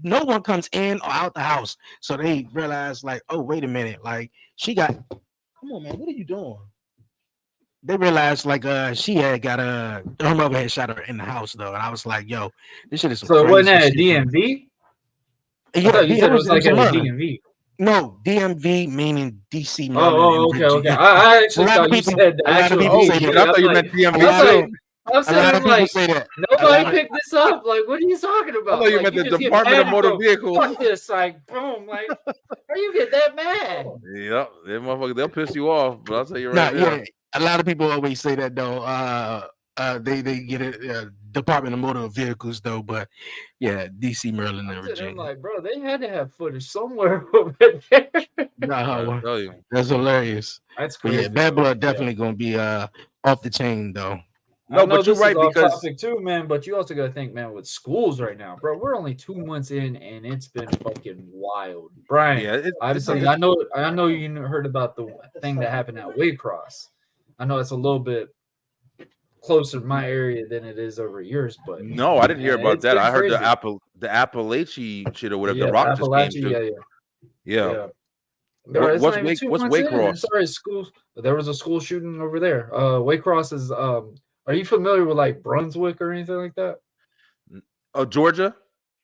no one comes in or out the house. So they realized, like, oh, wait a minute, like come on, man, what are you doing? They realized like she had got her mother had shot her in the house though, and I was like, yo, this shit is some so it wasn't at a shit. DMV? Yeah, you said it was like at a DMV. No, DMV meaning DC. Okay. I actually thought you said the actual. I thought you meant DMV. I'm saying like nobody picked this up. Like, what are you talking about? I thought you meant the Department of Motor Vehicles. Fuck this, like, boom, like, how you get that mad? Yep, they motherfuckers, they'll piss you off. But I'll tell you right now. Yeah, a lot of people always say that though. They get it. Department of Motor Vehicles though, but yeah, DC, Maryland, and Virginia. I'm like, bro, they had to have footage somewhere over there. That's hilarious. That's crazy. But yeah, Bad Blood definitely gonna be off the chain though. No, but you're right because topic too, man. But you also got to think, man, with schools right now, bro. We're only 2 months in, and it's been fucking wild, Brian. Yeah, obviously, I know you heard about the thing that happened at Waycross. I know it's a little bit closer to my area than it is over yours, but no, I didn't hear about that. I heard the Appalachian shit or whatever. Yeah, the Rock just came to. Yeah. What's Waycross? Sorry, school. There was a school shooting over there. Waycross is Are you familiar with like Brunswick or anything like that? Oh, Georgia?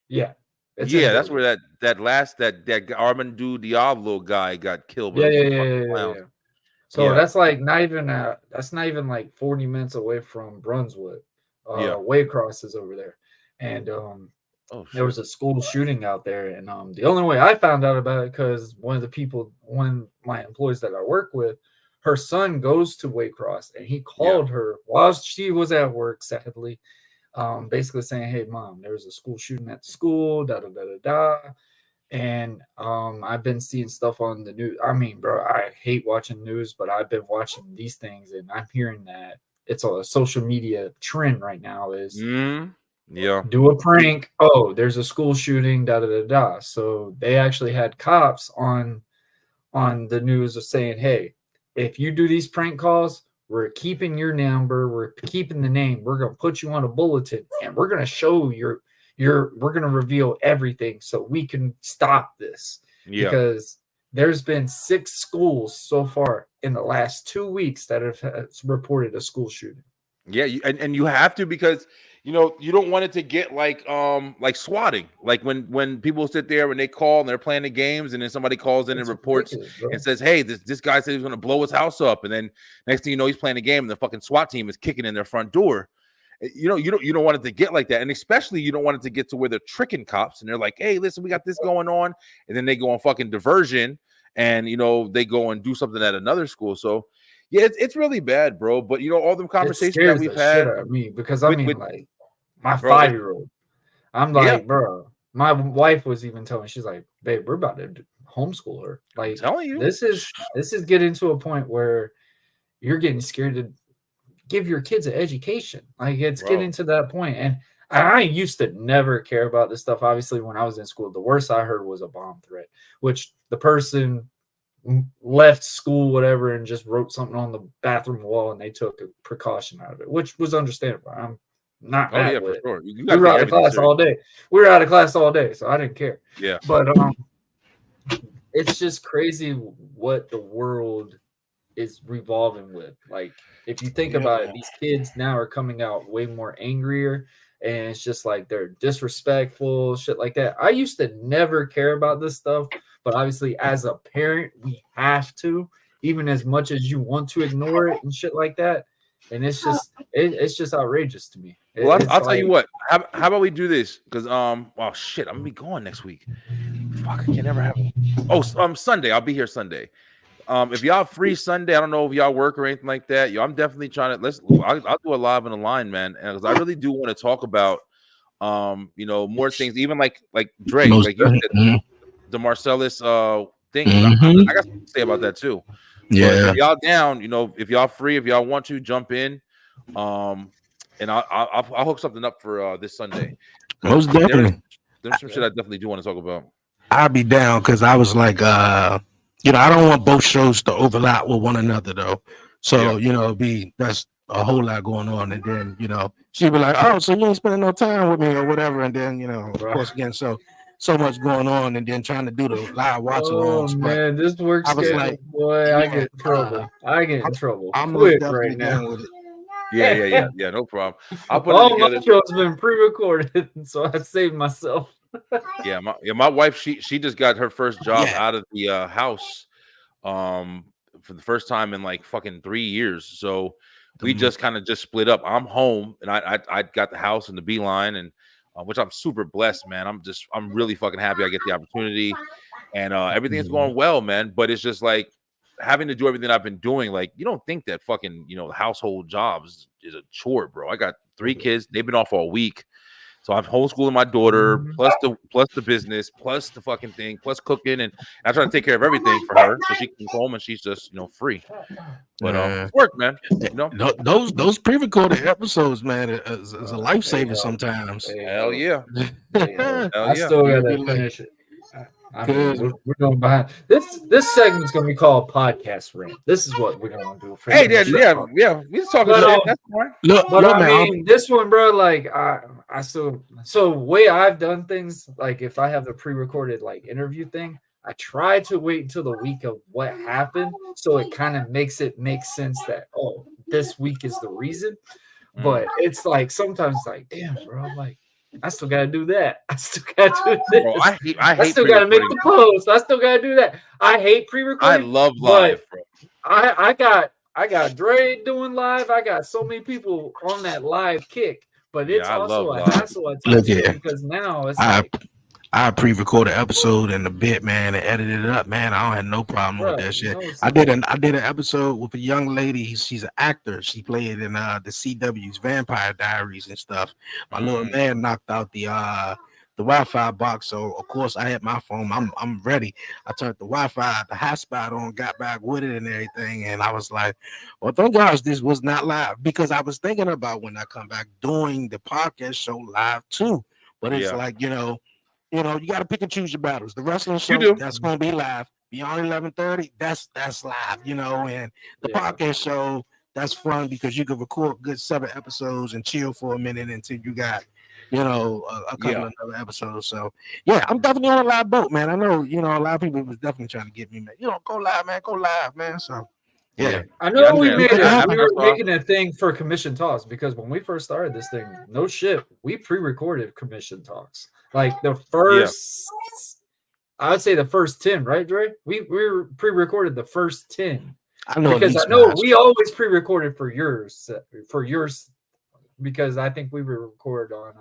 Yeah. That's where that Armando Diablo guy got killed. Yeah. So that's like not even like 40 minutes away from Brunswick. Waycross is over there. And there was a school shooting out there. And the only way I found out about it, because one of my employees that I work with, her son goes to Waycross, and he called her while she was at work, sadly, basically saying, hey, Mom, there's a school shooting at the school, And I've been seeing stuff on the news. I mean, bro, I hate watching news, but I've been watching these things, and I'm hearing that it's a social media trend right now is do a prank. Oh, there's a school shooting, So they actually had cops on the news of saying, hey, if you do these prank calls, we're keeping your number, we're keeping the name, we're going to put you on a bulletin, and we're going to show we're going to reveal everything so we can stop this. Because there's been 6 schools so far in the last 2 weeks that have reported a school shooting. Yeah, and you have to, because you don't want it to get like swatting, like when people sit there and they call and they're playing the games, and then somebody calls in and reports and says, hey, this guy said he's going to blow his house up, and then next thing you know, he's playing a game and the fucking SWAT team is kicking in their front door. You don't want it to get like that, and especially you don't want it to get to where they're tricking cops and they're like, hey, listen, we got this going on, and then they go on fucking diversion, and they go and do something at another school. So yeah, it's really bad, bro. But all them conversations that we've had, because I mean, like my 5-year-old, I'm like, bro, my wife was even telling me, she's like, babe, we're about to homeschool her. Like, I'm telling you, this is getting to a point where you're getting scared to give your kids an education. Like, it's getting to that point. And I used to never care about this stuff. Obviously, when I was in school, the worst I heard was a bomb threat, which the person left school, whatever, and just wrote something on the bathroom wall, and they took a precaution out of it, which was understandable. I'm not mad with it. For sure. We were out of class all day. We were out of class all day, so I didn't care. Yeah. But it's just crazy what the world is revolving with. Like, if you think about it, these kids now are coming out way more angrier, and it's just like they're disrespectful, shit like that. I used to never care about this stuff, But obviously, as a parent, we have to, even as much as you want to ignore it and shit like that. And it's just outrageous to me. Well, I'll tell you what. How about we do this? Because well, shit, I'm gonna be going next week. Fuck, I can never have. Oh, Sunday. I'll be here Sunday. If y'all free Sunday, I don't know if y'all work or anything like that. Yo, I'm definitely trying to. I'll do a live on the line, man, because I really do want to talk about, more things. Even like Dre, like you said, the Marcellus thing. I got something to say about that too. Yeah. But if y'all down, if y'all free, if y'all want to jump in, and I'll hook something up for this Sunday. Most definitely. There's some shit I definitely do want to talk about. I'll be down because I was like, I don't want both shows to overlap with one another though. So that's a whole lot going on, and then she'd be like, "Oh, so you ain't spending no time with me or whatever," and then of course again, so much going on, and then trying to do the live watch alongs. Oh man, this works. I was like, boy, I get in trouble. I get in trouble. I'm quick right now. with it. Yeah, no problem. I'll put all it together. my shows been pre-recorded, so I saved myself. My wife, she just got her first job out of the house for the first time in like fucking 3 years. So we just kind of just split up. I'm home and I got the house and the Beeline, and which I'm super blessed, man. I'm really fucking happy I get the opportunity, and everything's going well, man. But it's just like having to do everything I've been doing. Like, you don't think that fucking household jobs is a chore, bro. I got 3 kids. They've been off all week. So I'm homeschooling my daughter, plus the business, plus the fucking thing, plus cooking, and I try to take care of everything for her so she can come home and she's just free. But it's work, man. Those pre-recorded episodes, man, is a lifesaver sometimes. Hell yeah. I still gotta finish it. We're going behind. This segment's gonna be called Podcast Rant. This is what we're gonna do. Hey, yeah. We just talking about that. I mean, this one, bro. Like, I still way I've done things. Like, if I have the pre-recorded like interview thing, I try to wait until the week of what happened, so it kind of makes it make sense that this week is the reason. But it's like sometimes it's like, damn, bro, like. I still gotta do that. I still gotta do this. Bro, I hate still gotta make the post. I still gotta do that. I hate pre-recording. I love live, bro. I got Dre doing live. I got so many people on that live kick, but it's also a hassle at times because now it's I pre-record an episode in a bit, man, and edited it up, man. I don't have no problem with that shit. I did an episode with a young lady. She's an actor. She played in the CW's Vampire Diaries and stuff. My little man knocked out the Wi-Fi box, so of course I had my phone. I'm ready. I turned the Wi-Fi, the hotspot on, got back with it and everything, and I was like, well, thank gosh this was not live, because I was thinking about when I come back doing the podcast show live too. But it's like, you got to pick and choose your battles. The wrestling show, that's going to be live. Beyond 11:30, that's live, and the podcast show, that's fun because you can record good 7 episodes and chill for a minute until you got, a couple of other episodes. So, I'm definitely on a live boat, man. I know, a lot of people was definitely trying to get me, man. Go live, man. So, I know we were making a thing for commission talks because when we first started this thing, no shit, we pre-recorded commission talks. Like the first, I would say the first 10, right, Dre? We pre-recorded the first 10. I know we always pre-recorded for yours, because I think we were recorded on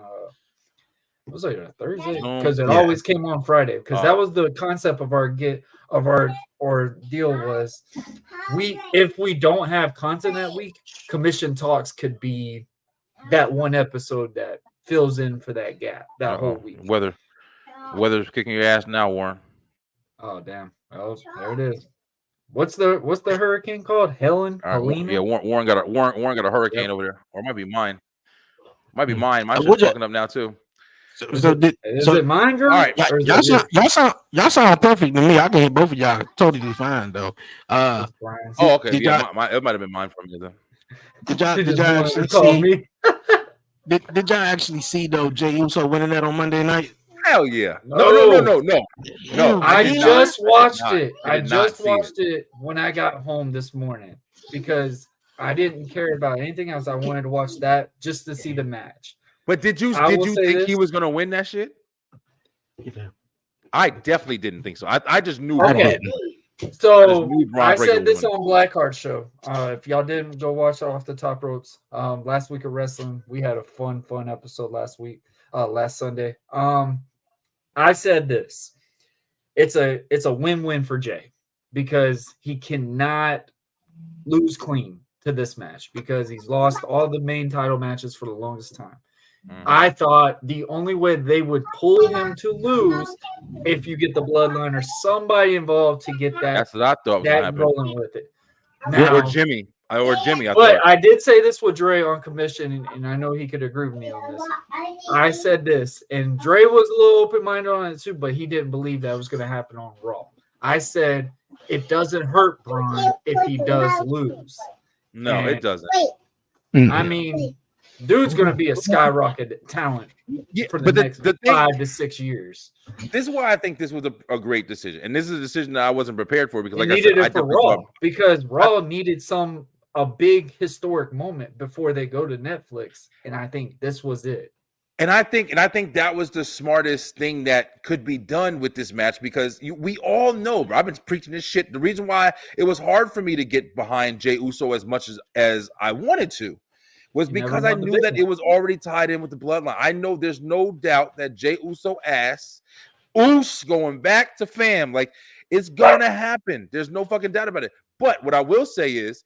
was it a Thursday? Because it always came on Friday. Because that was the concept of our deal was if we don't have content that week, commission talks could be that one episode that fills in for that gap that whole week. Weather's kicking your ass now, Warren. Oh damn! Oh, there it is. What's the hurricane called? Helena? Yeah, Warren got a hurricane over there, or it might be mine. Mine's just fucking up now too. Is it mine, Drew? All right, y'all sound perfect to me. I can hear both of y'all totally fine though. Okay. It might have been mine from you then. Did y'all actually see? Did y'all actually see though Jey Uso winning that on Monday night? Hell yeah! No. I just watched it. I just watched it when I got home this morning because I didn't care about anything else. I wanted to watch that just to see the match. But did you think he was gonna win that shit? I definitely didn't think so. I just knew. Okay. Braun. So I I said this on Blackheart Show. If y'all didn't go watch Off the Top Ropes, last week of wrestling, we had a fun episode last Sunday. I said this. It's a win-win for Jay because he cannot lose clean to this match because he's lost all the main title matches for the longest time. I thought the only way they would pull him to lose if you get the Bloodline or somebody involved to get that. That's what I thought was that rolling with it. Now, or Jimmy. But I did say this with Dre on commission, and I know he could agree with me on this. I said this, and Dre was a little open-minded on it too, but he didn't believe that was going to happen on Raw. I said it doesn't hurt Braun if he does lose. No, it doesn't. I mean, dude's going to be a skyrocket talent for the next 5 to 6 years. This is why I think this was a great decision, and this is a decision that I wasn't prepared for because, like I said, for Raw because Raw needed a big historic moment before they go to Netflix, and I think this was it. And I think that was the smartest thing that could be done with this match because we all know, bro, I've been preaching this shit. The reason why it was hard for me to get behind Jey Uso as much as I wanted to was because I knew that it was already tied in with the bloodline. I know there's no doubt that Jey Uso going back to fam, like it's gonna happen. There's no fucking doubt about it. But what I will say is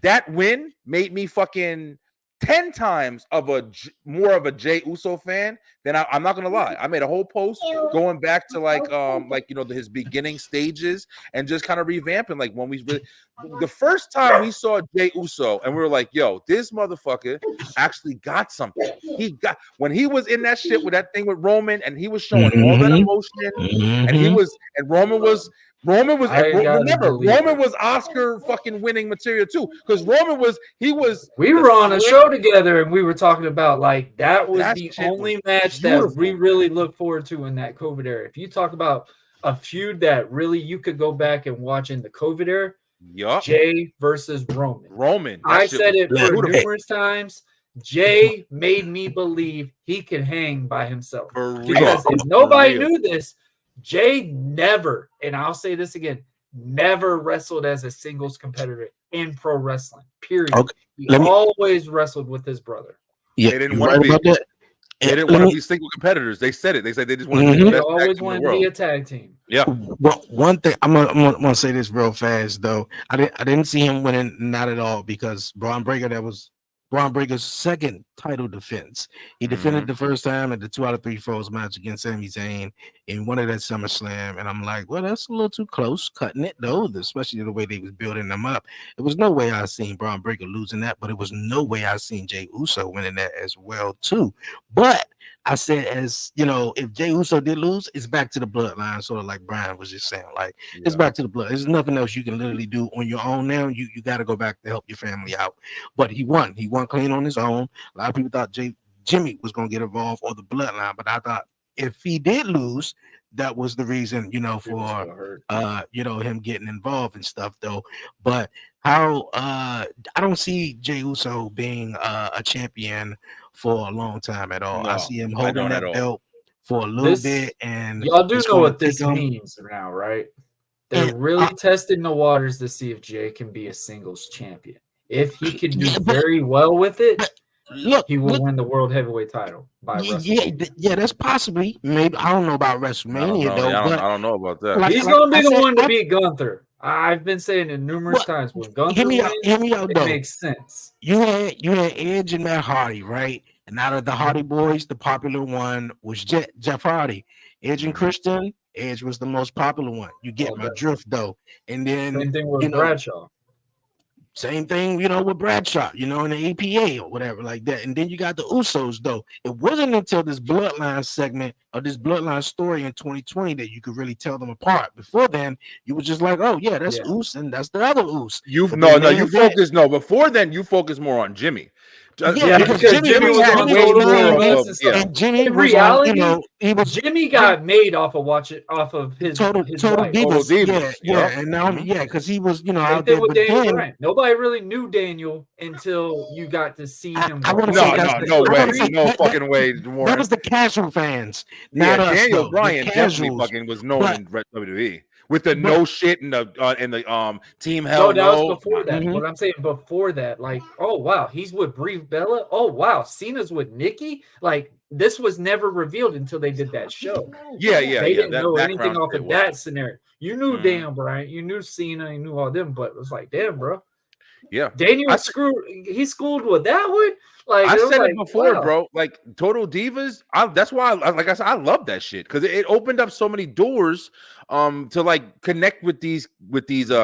that win made me fucking 10 times more of a Jey Uso fan than I'm not gonna lie. I made a whole post going back to his beginning stages and just kind of revamping when the first time we saw Jey Uso and we were like, yo, this motherfucker actually got something. When he was in that shit with that thing with Roman and he was showing all that emotion and Roman was Oscar fucking winning material too, because we were on a show together and we were talking about that was the only match that we really look forward to in that COVID era. If you talk about a feud that really you could go back and watch in the COVID era, Jay versus Roman. I said it numerous times. Jay made me believe he could hang by himself because if nobody knew this, Jay never, and I'll say this again, never wrestled as a singles competitor in pro wrestling, period. Okay. He always wrestled with his brother. Yeah, they didn't want to be. They didn't want to be single competitors. They said it. They said they just wanted to be the best always wanted to be a tag team. Yeah. Well, one thing I'm gonna say this real fast though. I didn't see him winning, not at all, because Braun Breaker's second title defense. He defended the first time at the 2 out of 3 Falls match against Sami Zayn and won it at SummerSlam. And I'm like, well, that's a little too close, cutting it though, especially the way they was building them up. It was no way I seen Braun Breaker losing that, but it was no way I seen Jey Uso winning that as well too. But I said, as you know, if Jey Uso did lose, it's back to the bloodline, sort of like Brian was just saying. It's back to the blood. There's nothing else you can literally do on your own now. You got to go back to help your family out. But he won. He won clean on his own. A lot of people thought Jimmy was going to get involved or the bloodline, but I thought if he did lose, that was the reason, for him getting involved and stuff though. But how I don't see Jey Uso being a champion for a long time at all. No, I see him holding that belt for a little bit, and y'all do know what this means now, right? They're really testing the waters to see if Jay can be a singles champion. If he can do very well with it, he will win the world heavyweight title by WrestleMania. Yeah, that's possibly. Maybe I don't know about WrestleMania I don't know about that. He's going to be the one to beat Gunther. I've been saying it numerous times. When Gunther wins, it makes sense. You had Edge and Matt Hardy, right? And out of the Hardy boys, the popular one was Jeff Hardy. Edge and Christian, Edge was the most popular one. You get my drift though. And then same thing with Bradshaw. Same thing, with Bradshaw, in the APA or whatever like that. And then you got the Usos, though. It wasn't until this bloodline segment or this bloodline story in 2020 that you could really tell them apart. Before then, you were just like, oh, yeah, that's Us and that's the other Us. Before then, you focus more on Jimmy. Yeah, because Jimmy was had on way Total more Divas, of yeah. and Jimmy In was reality, on, he was Jimmy got made off of his Total wife. Divas. Yeah, Yup. and now because he was Same out thing there, with but Daniel then Bryan. Nobody really knew Daniel until you got to see him. I want to No, say that's no I way, wanna say no that, fucking way, that Warren. was the casual fans, Yeah, not us Daniel though. Bryan The definitely casuals. fucking was known But in WWE with the but no shit and the team No, hell that was no. before that. Mhm. What I'm saying before that, like, oh wow, he's with Brie Bella. Oh wow, Cena's with Nikki. Like, this was never revealed until they did that show. Yeah, They didn't that know anything background off shit of was. that scenario. You knew Mhm. Daniel Bryan, you knew Cena, you knew all them, but it was like, damn, bro. Yeah, Daniel he schooled with that one. Like, I it was said like, it before, wow. bro. Like Total Divas, that's why, like I said, I love that shit because it opened up so many doors, to like connect with these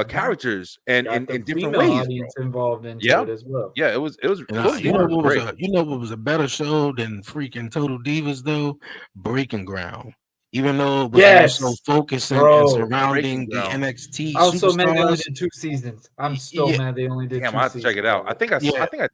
characters and Got the in different female ways, audience bro. involved into Yeah, it as well. yeah, it was you Total know Divas was great. you know what was a better show than freaking Total Divas though? Breaking Ground. Even though it was more so Yes, focusing and bro. surrounding Breaking the Ground. NXT I'm so mad they only superstars. did 2 seasons. I'm so Yeah, mad they only did Damn, 2 I have to check seasons. it out. I think I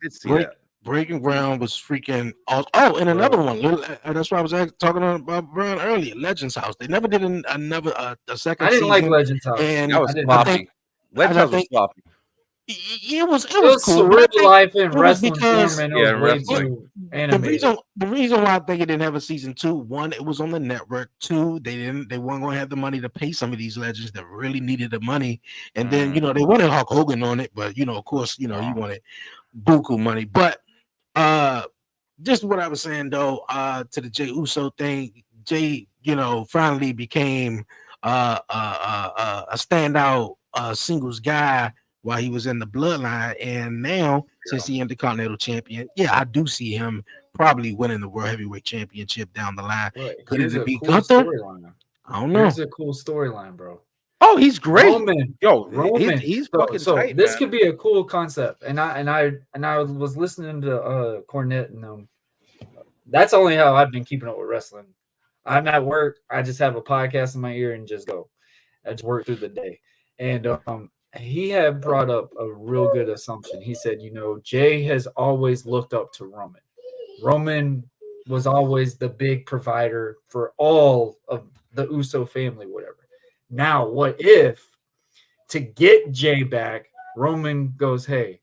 did see that. Breaking Ground was freaking awesome. Oh, and another one. That's why I was talking about Brian earlier. Legends House. They never did another a second I didn't season. like Legends House. And That was I sloppy. Legends House was sloppy. it was It was cool. surreal But I think life in it was wrestling because form, and it Yeah, was way wrestling. too animated. the reason why I think it didn't have a season 2, one, it was on the network. 2, they weren't going to have the money to pay some of these legends that really needed the money. And then they wanted Hulk Hogan on it, but of course, he wanted buku money. But just what I was saying though, to the Jey Uso thing, Jey, finally became a standout singles guy while he was in the bloodline, and now since he Intercontinental Champion, I do see him probably winning the World Heavyweight Championship down the line. Could Here's it a be cool Gunther? storyline. I don't know. Here's a cool storyline, bro. Oh, he's great. Roman. He's fucking tight, this man. could be a cool concept. And I was listening to Cornette, and that's only how I've been keeping up with wrestling. I'm at work. I just have a podcast in my ear and just go. I just work through the day. And he had brought up a real good assumption. He said, Jay has always looked up to Roman. Roman was always the big provider for all of the Uso family, whatever. Now, what if to get Jay back, Roman goes, hey,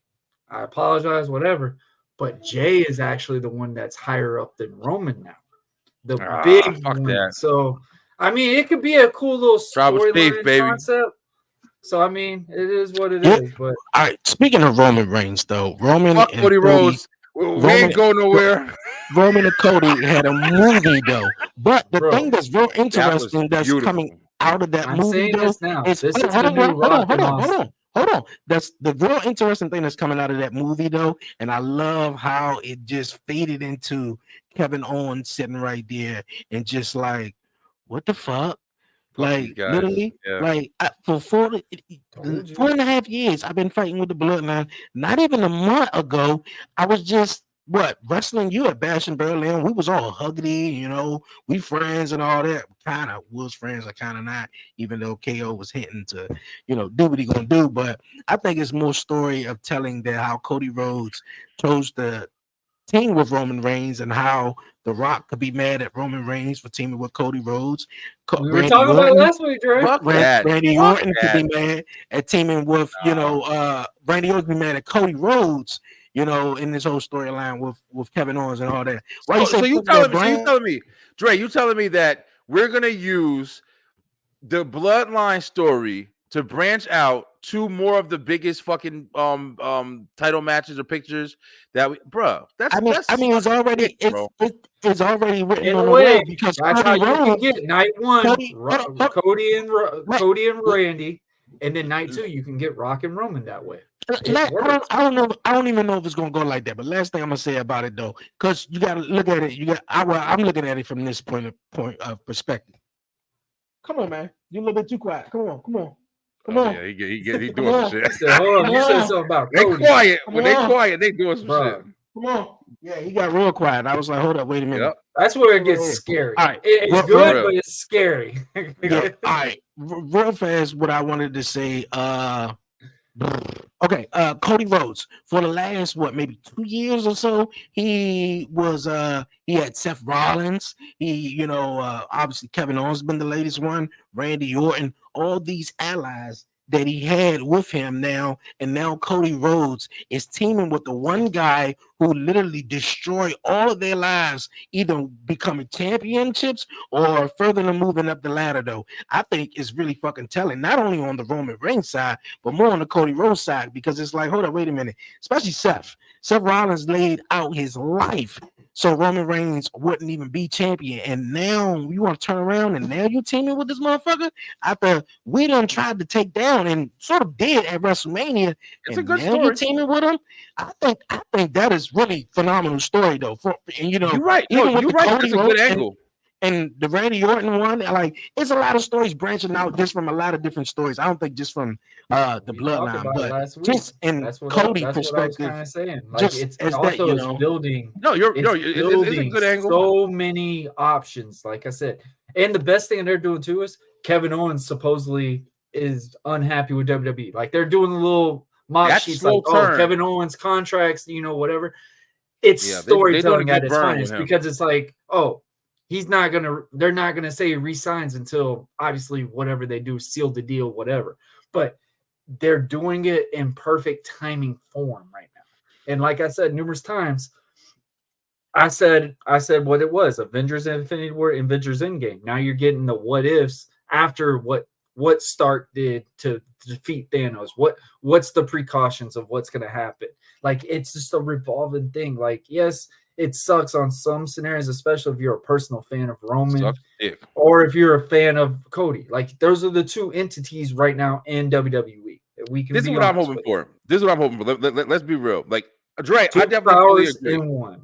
I apologize, whatever, but Jay is actually the one that's higher up than Roman now. The big one. That. So, I mean, it could be a cool little storyline concept. So, I mean, it is what it is. But all right, speaking of Roman Reigns, though, Roman and Cody Rhodes, we ain't go nowhere. Roman and Cody had a movie though, but the thing that's real interesting that's coming out of that movie though is hold on. That's the real interesting thing that's coming out of that movie though, and I love how it just faded into Kevin Owens sitting right there and just like, what the fuck? Like literally, like for 4.5 years, I've been fighting with the bloodline. Not even a month ago, I was just wrestling you at Bash in Berlin. We was all huggity, we friends and all that. Kind of was friends, or kind of not, even though KO was hitting to, do what he gonna do. But I think it's more story of telling that how Cody Rhodes chose the team with Roman Reigns and how The Rock could be mad at Roman Reigns for teaming with Cody Rhodes. We were talking about it last week, Dre. Randy Orton could be mad at teaming with, Randy Orton could be mad at Cody Rhodes, in this whole storyline with Kevin Owens and all that. So you telling me, Dre, you telling me that we're gonna use the bloodline story to branch out to more of the biggest fucking title matches or pictures that I mean it's already it's already written in on a way because that's how you can get night one Cody and Randy, and then night 2 you can get Rock and Roman that way. I don't know. I don't even know if it's gonna go like that. But last thing I'm gonna say about it though, because you gotta look at it. I'm looking at it from this point of perspective. Come on, man. You're a little bit too quiet. Come on. Yeah, he doing some shit. Hold on, you said something about Cody. They quiet. When they quiet, they doing some shit. Come on. Yeah, he got real quiet. I was like, hold up, wait a minute. Yep. That's where it gets scary. All right. It's good, but it's scary. All right. Real fast, what I wanted to say, Okay, Cody Rhodes for the last maybe 2 years or so, he had Seth Rollins, obviously Kevin Owens been the latest one, Randy Orton, all these allies that he had with him now, and now Cody Rhodes is teaming with the one guy who literally destroyed all of their lives, either becoming championships or further than moving up the ladder. Though I think it's really fucking telling, not only on the Roman Reigns side, but more on the Cody Rhodes side, because it's like, hold on, wait a minute, especially Seth Rollins laid out his life so Roman Reigns wouldn't even be champion, and now you want to turn around and now you're teaming with this motherfucker after we done tried to take down and sort of did at WrestleMania. It's and a good now story. you're teaming with him. I think that is really phenomenal story though. And you're right. No, you're right. That's a good angle. And the Randy Orton one, like, it's a lot of stories branching out just from a lot of different stories. I don't think just from the bloodline, but just in Cody perspective. Kind of saying, like, just it's as also that, it's building. No, it's a good angle. So many options, like I said, and the best thing they're doing too is Kevin Owens supposedly is unhappy with WWE. Like, they're doing a little mock sheets, like, Kevin Owens contracts, whatever. It's storytelling at its finest, because it's like, they're not gonna say he resigns until obviously whatever they do, seal the deal, whatever. But they're doing it in perfect timing form right now. And like I said numerous times, I said what it was: Avengers Infinity War, Avengers Endgame. Now you're getting the what ifs after what Stark did to defeat Thanos. What's the precautions of what's gonna happen? Like, it's just a revolving thing. Like, yes, it sucks on some scenarios, especially if you're a personal fan of Roman or if you're a fan of Cody. Like, those are the two entities right now in WWE. This is what I'm hoping for. Let's be real. Like, Dre, I definitely agree.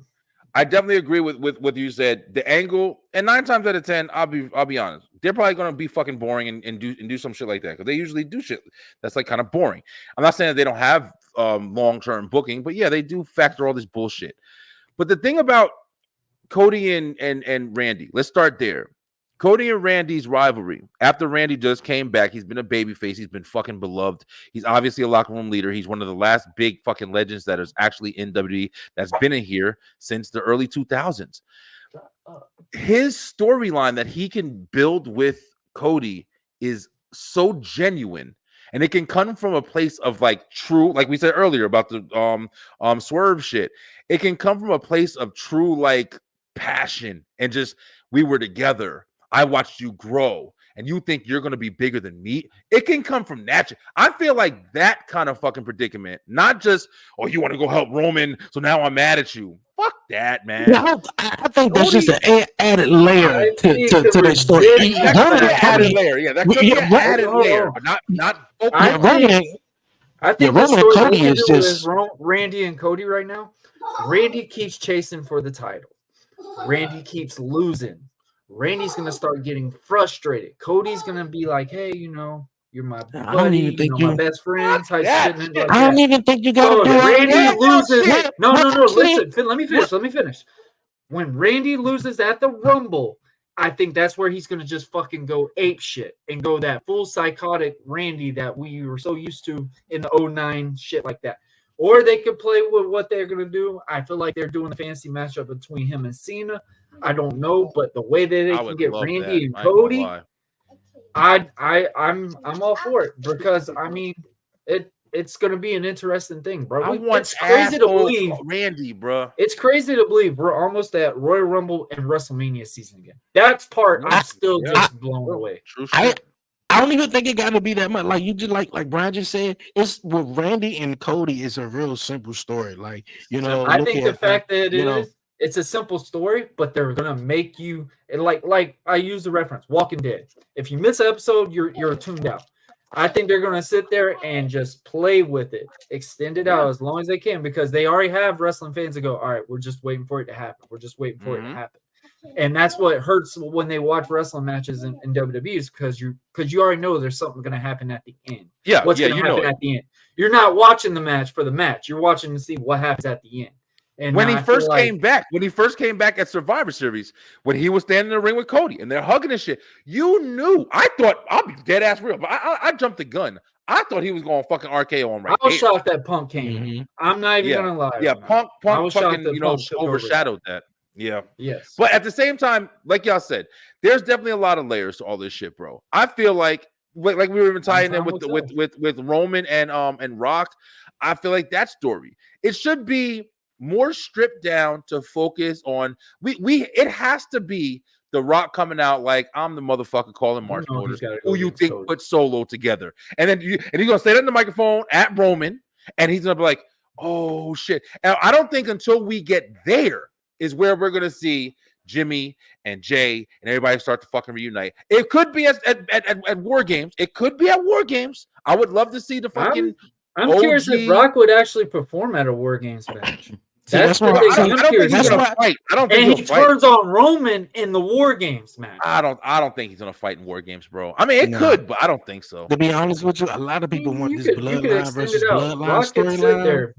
I definitely agree with what you said. The angle, and 9 times out of 10, I'll be honest, they're probably gonna be fucking boring and do some shit like that, because they usually do shit that's like kind of boring. I'm not saying that they don't have long-term booking, but yeah, they do factor all this bullshit. But the thing about Cody and Randy, let's start there. Cody and Randy's rivalry, after Randy just came back, he's been a babyface. He's been fucking beloved. He's obviously a locker room leader. He's one of the last big fucking legends that is actually in WWE that's been in here since the early 2000s. His storyline that he can build with Cody is so genuine. And it can come from a place of, like, true, like we said earlier about the Swerve shit. It can come from a place of true, like, passion and just, we were together. I watched you grow, and you think you're going to be bigger than me. It can come from natural. I feel like that kind of fucking predicament, not just, you want to go help Roman, so now I'm mad at you. Fuck that, man. Yeah, I think that's just an added layer to their story. Added layer, yeah, that could be an added layer, but not. I think the story Cody is just Randy and Cody right now. Randy keeps chasing for the title. Randy keeps losing. Randy's gonna start getting frustrated. Cody's gonna be like, "Hey, you're my buddy, my best friend." Type shit. I don't even think you gotta do it. Randy loses. No. Listen, let me finish. When Randy loses at the Rumble, I think that's where he's gonna just fucking go ape shit and go that full psychotic Randy that we were so used to in the 2009 shit like that. Or they could play with what they're gonna do. I feel like they're doing a fancy matchup between him and Cena. I don't know, but the way that they can get Randy and Cody, I'm all for it, because I mean it's gonna be an interesting thing, bro. It's crazy to believe Randy, bro. It's crazy to believe we're almost at Royal Rumble and WrestleMania season again. That's part I'm still just blown away. I don't even think it got to be that much. Like you just like Brian just said, it's with Randy and Cody is a real simple story. Like, I think the fact that it's a simple story, but they're gonna make you like I use the reference Walking Dead. If you miss an episode, you're tuned out. I think they're gonna sit there and just play with it, extend it out as long as they can, because they already have wrestling fans that go, all right, we're just waiting for it to happen. We're just waiting for it to happen. And that's what hurts when they watch wrestling matches in WWE, is because you already know there's something going to happen at the end. Yeah, what's going to happen at the end? You're not watching the match for the match. You're watching to see what happens at the end. And when he first came back at Survivor Series, when he was standing in the ring with Cody and they're hugging and shit, you knew. I thought, I'll be dead ass real, but I jumped the gun. I thought he was going to fucking RKO on right I was there. shocked that Punk came. I'm not even gonna lie. Yeah, Punk fucking Punk overshadowed that. Yeah. Yes. But at the same time, like y'all said, there's definitely a lot of layers to all this shit, bro. I feel like we were even tying in with Roman and Rock. I feel like that story, it should be more stripped down to focus on it has to be The Rock coming out like, I'm the motherfucker calling March Motors, who you think put Solo together, and then he's gonna say that in the microphone at Roman, and he's gonna be like, oh shit. And I don't think until we get there is where we're gonna see Jimmy and Jay and everybody start to fucking reunite. It could be at War Games. It could be at War Games. I would love to see the fucking. I'm curious if Brock would actually perform at a War Games match. That's what I don't think he's gonna fight. I don't think he turns on Roman in the War Games match. I don't think he's gonna fight in War Games, bro. I mean, it could, but I don't think so. To be honest with you, a lot of people want this bloodline versus bloodline storyline.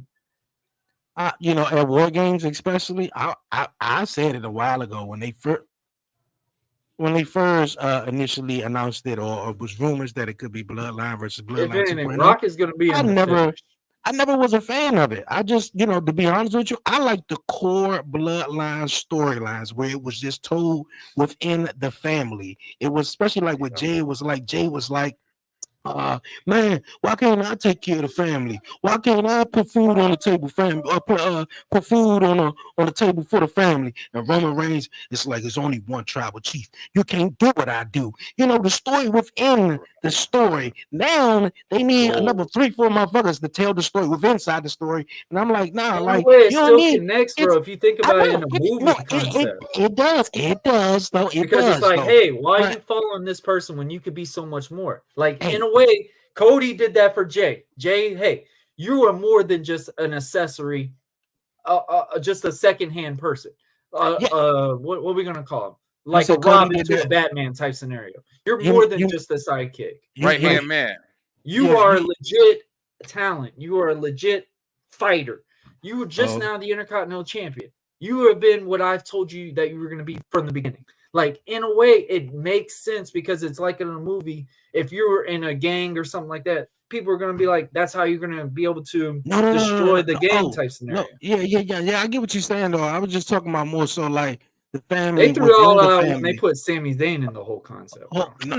At War Games, especially, I said it a while ago when they first initially announced it, or was rumors that it could be bloodline versus bloodline. Rock is going to be. I never was a fan of it. I just, to be honest with you, I like the core bloodline storylines where it was just told within the family. It was especially like with Jay was like, man, why can't I take care of the family? Why can't I put food on the table, put food on the table for the family? And Roman Reigns, it's like there's only one tribal chief. You can't do what I do. The story within the story. Now they need another 3-4 motherfuckers to tell the story within inside the story. And I'm like, nah, like you don't need connects, bro. If you think about it in a movie concept, it does, though. Because it's like, hey, why are you following this person when you could be so much more? Like in a way, Cody did that for Jay. Jay, hey, you are more than just an accessory, just a secondhand person. What are we gonna call him? Like a Robin to a Batman type scenario. You're more than just a sidekick. Right hand man. You are a legit talent. You are a legit fighter. You were just now the Intercontinental Champion. You have been what I've told you that you were going to be from the beginning. Like, in a way, it makes sense because it's like in a movie. If you were in a gang or something like that, people are going to be like, that's how you're going to be able to destroy the gang type scenario. Yeah. I get what you're saying, though. I was just talking about more so like the family. They threw it all out when they put Sami Zayn in the whole concept. Sammy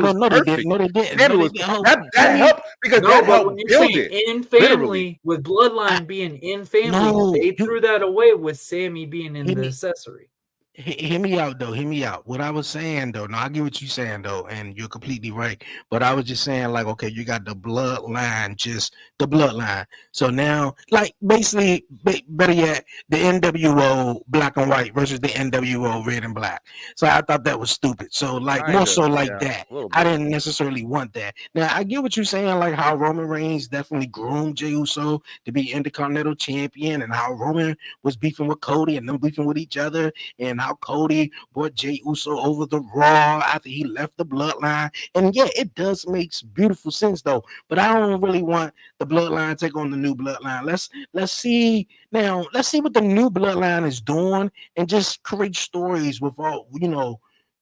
was perfect. No, they didn't. That helped because that helped build it. In family, with Bloodline being in family, they threw that away with Sammy being in the accessory. Hear me out, though. Hear me out. What I was saying, though, I get what you're saying, though, and you're completely right. But I was just saying, like, okay, you got the bloodline, just the bloodline. So now, like, basically, better yet, the NWO black and white versus the NWO red and black. So I thought that was stupid. So, like, more so like that. I didn't necessarily want that. Now, I get what you're saying, like how Roman Reigns definitely groomed Jey Uso to be Intercontinental Champion, and how Roman was beefing with Cody and them beefing with each other, and how Cody brought Jey Uso over the Raw after he left the bloodline. And yeah, it does make beautiful sense, though. But I don't really want the bloodline to take on the new bloodline. Let's see what the new bloodline is doing, and just create stories with all,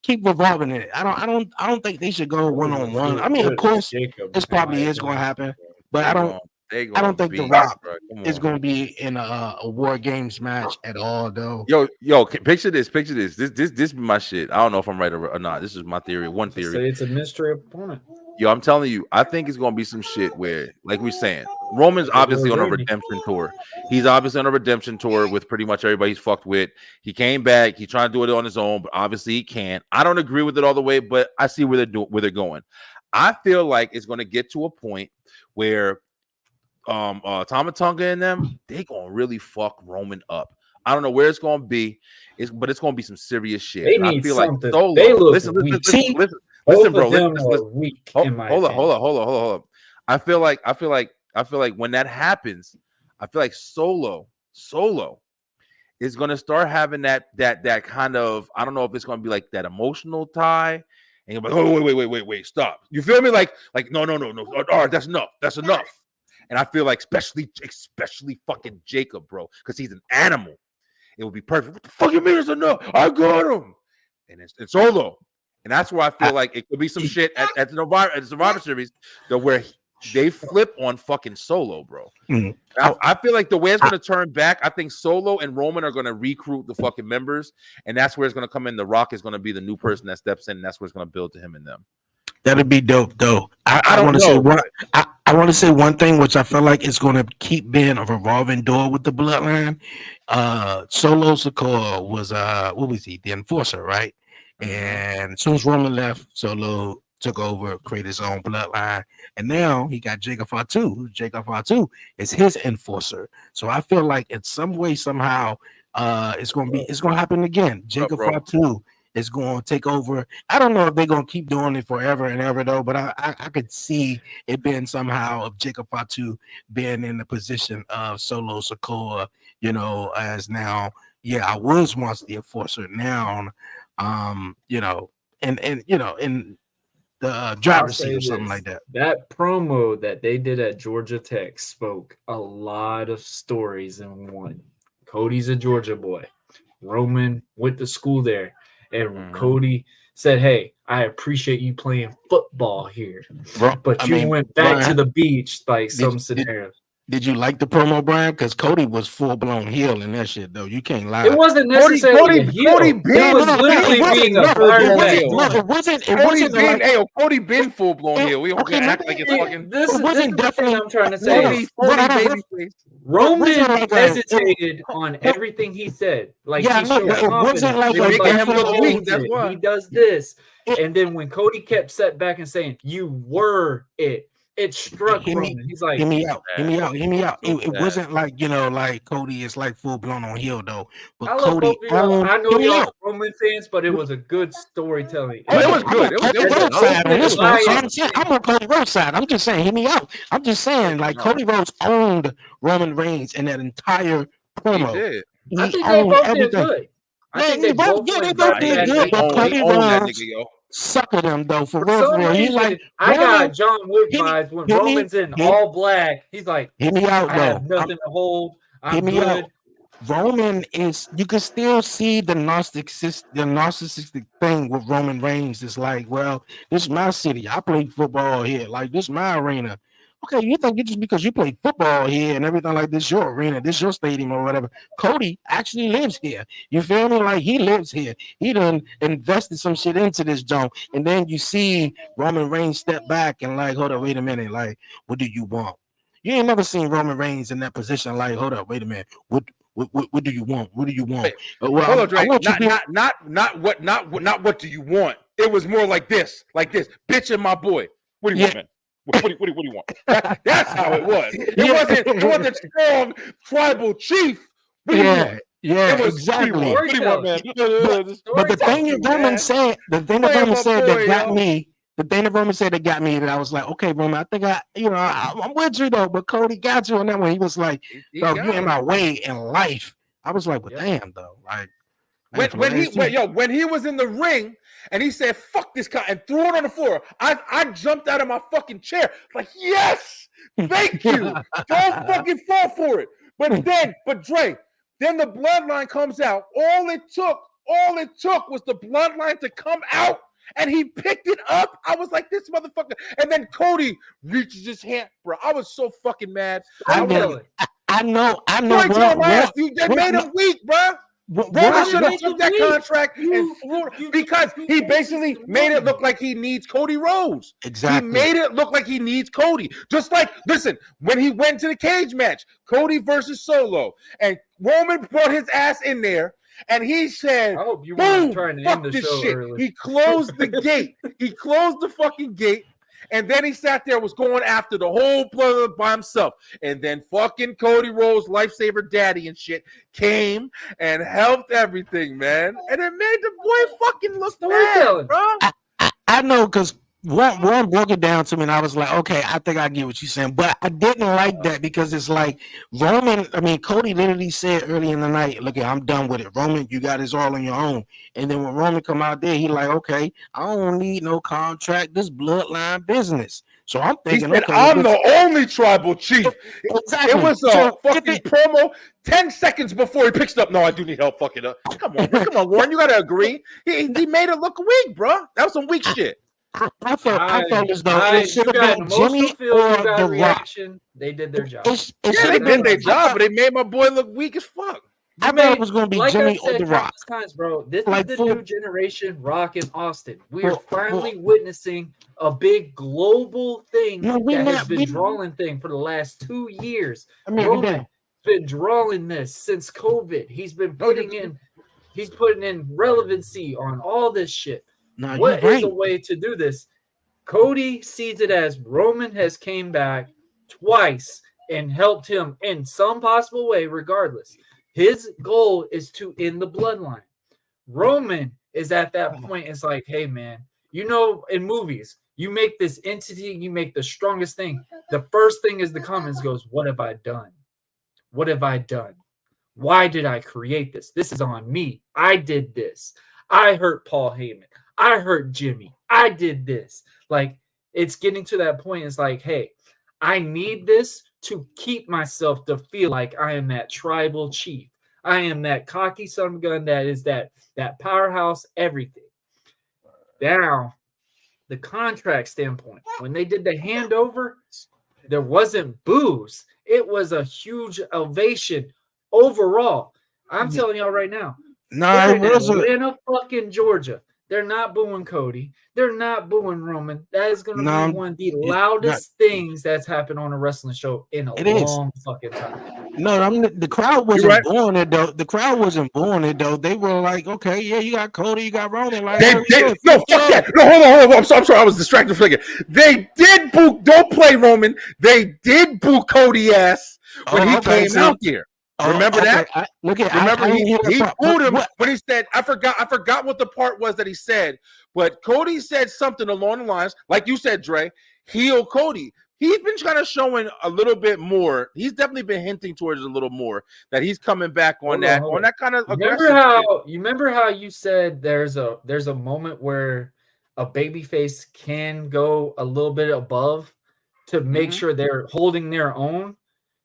keep revolving it. I don't think they should go one-on-one. I mean, of course, this probably is going to happen, but I don't think The Rock is going to be in a War Games match at all, though. Yo, picture this. This is my shit. I don't know if I'm right or not. This is my theory. One theory. Say it's a mystery opponent. Yo, I'm telling you, I think it's going to be some shit where, like we're saying, Roman's obviously on a redemption tour. He's obviously on a redemption tour with pretty much everybody he's fucked with. He came back. He's trying to do it on his own, but obviously he can't. I don't agree with it all the way, but I see where they're going. I feel like it's going to get to a point where Tama Tonga and them, they gonna really fuck Roman up. I don't know where it's gonna be, but it's gonna be some serious shit. They need I feel something. Like Solo. They look listen, bro. Weak, hold on. I feel like when that happens, I feel like Solo is gonna start having that kind of, I don't know if it's gonna be like that emotional tie. And you're like, oh wait, stop. You feel me? Like no. All right, that's enough. And I feel like especially fucking Jacob, bro, because he's an animal. It would be perfect. What the fuck you mean it's enough? I got him. And it's Solo. And that's where I feel like it could be some shit at the Survivor Series where they flip on fucking Solo, bro. Mm. I feel like the way it's going to turn back, I think Solo and Roman are going to recruit the fucking members, and that's where it's going to come in. The Rock is going to be the new person that steps in, and that's where it's going to build to him and them. That'd be dope, though. I want to say one. I want to say one thing, which I feel like it's going to keep being a revolving door with the bloodline. Solo Sikoa was what was he? The enforcer, right? And as soon as Roman left, Solo took over, created his own bloodline, and now he got Jacob Fatu. Jacob Fatu is his enforcer. So I feel like in some way, somehow, it's going to happen again. Jacob Fatu is going to take over. I don't know if they're going to keep doing it forever and ever, though, but I could see it being somehow of Jacob Fatu being in the position of Solo Sikoa, you know, as now, I was once the enforcer. Now, you know, and you know, in the driver's seat or something like that. That promo that they did at Georgia Tech spoke a lot of stories in one. Cody's a Georgia boy. Roman went to school there. And Cody said, "Hey, I appreciate you playing football here, but you went back to the beach like some scenarios." Did you like the promo, Brian? Because Cody was full blown heel in that shit, though. You can't lie. It wasn't necessarily Cody was literally being a Cody been full blown heel. We don't act like it's fucking. This is the thing I'm trying to say. Roman hesitated on everything he said. Like he showed confidence. He does this, and then when Cody kept set back and saying, "You were it." It struck Roman. He's like, hear me out. It wasn't like, you know, like Cody is like full blown on heel though. But Cody, I know y'all Roman fans, but it was a good storytelling. It was good. I'm on Cody Rhodes' side. I'm just saying, hear me out. I'm just saying, like Cody Rhodes owned Roman Reigns in that entire promo. He did. I think they both did good. They both did good, but Cody Rhodes sucker them though for real. He's like, I got John Wick vibes when Roman's in all black. He's like, hear me out, I have nothing to hold. I'm good. Roman is, you can still see the narcissistic thing with Roman Reigns. It's like, well, this is my city. I play football here. Like, this is my arena. Okay, you think it's just because you play football here and everything like this, your arena, this your stadium or whatever. Cody actually lives here. You feel me? Like, he lives here. He done invested some shit into this joint. And then you see Roman Reigns step back and like, hold up, wait a minute. Like, what do you want? You ain't never seen Roman Reigns in that position. Like, hold up, wait a minute. What do you want? What do you want? Well, hold on, Drake. Not what do you want? It was more like this. Bitch and my boy. What do you want, man? What do you want? That's how it was. It wasn't strong tribal chief. Yeah, exactly. What do you want, man? But the thing that Roman said, that got me, that I was like, okay, Roman, I think I'm with you though, but Cody got you on that one. He was like, bro, you in my way in life. I was like, well, damn though. Like, when he was in the ring and he said fuck this guy and threw it on the floor, I jumped out of my fucking chair like, yes, thank you. Don't fucking fall for it. But Dre, then the bloodline comes out. All it took was the bloodline to come out and he picked it up. I was like, this motherfucker. And then Cody reaches his hand, bro. I was so fucking mad. I know. They made him weak, bro. Roman should have took that contract and because he basically made it look like he needs Cody Rhodes. Exactly. He made it look like he needs Cody. Just like, listen, when he went to the cage match, Cody versus Solo, and Roman brought his ass in there, and he said, I hope you boom, trying to fuck end the this show shit. early. He closed the gate. He closed the fucking gate. And then he sat there, was going after the whole blood by himself. And then fucking Cody Rhodes, lifesaver daddy and shit, came and helped everything, man. And it made the boy fucking look bad, bro. I know, because Warren broke it down to me, and I was like, okay, I think I get what you're saying, but I didn't like that because it's like Cody literally said early in the night, look, I'm done with it. Roman, you got this all on your own. And then when Roman come out there, he like, okay, I don't need no contract, this bloodline business. So I'm thinking, he said, okay, I'm the only tribal chief. Exactly. It was a fucking promo 10 seconds before he picks it up. No, I do need help fucking up. Come on, Warren, you got to agree. He made it look weak, bro. That was some weak shit. I felt as though it should have been Jimmy or The Rock. They did their job. They did their job, but they made my boy look weak as fuck. I thought it was going to be Jimmy or The Rock. Times, bro. This is the new generation, Rock and Austin. We are finally witnessing a big global thing that has been drawing thing for the last 2 years. Roman's been drawing this since COVID. He's been putting in relevancy on all this shit. What is a way to do this? Cody sees it as Roman has came back twice and helped him in some possible way, regardless. His goal is to end the bloodline. Roman is at that point. It's like, hey, man, in movies, you make this entity, you make the strongest thing. The first thing is the comments goes, what have I done? What have I done? Why did I create this? This is on me. I did this. I hurt Paul Heyman. I hurt Jimmy. I did this. Like, it's getting to that point. It's like, hey, I need this to keep myself to feel like I am that tribal chief. I am that cocky son of a gun that is that powerhouse, everything. Now, the contract standpoint, when they did the handover, there wasn't boos. It was a huge ovation overall. I'm telling y'all right now. No, it wasn't. Atlanta, fucking Georgia. They're not booing Cody. They're not booing Roman. That is going to be one of the loudest things that's happened on a wrestling show in a long fucking time. No, the crowd wasn't booing it though. The crowd wasn't booing it though. They were like, okay, yeah, you got Cody, you got Roman. Like, no, fuck that. No, hold on. I'm sorry. I was distracted for a second. They did boo. Don't play Roman. They did boo Cody ass when he came out there. Remember that? He booed him when he said, I forgot what the part was that he said, but Cody said something along the lines, like you said, Dre, heel Cody. He's been kind of showing a little bit more. He's definitely been hinting towards a little more that he's coming back on that kind of aggressive. Remember how you said there's a moment where a babyface can go a little bit above to make sure they're holding their own?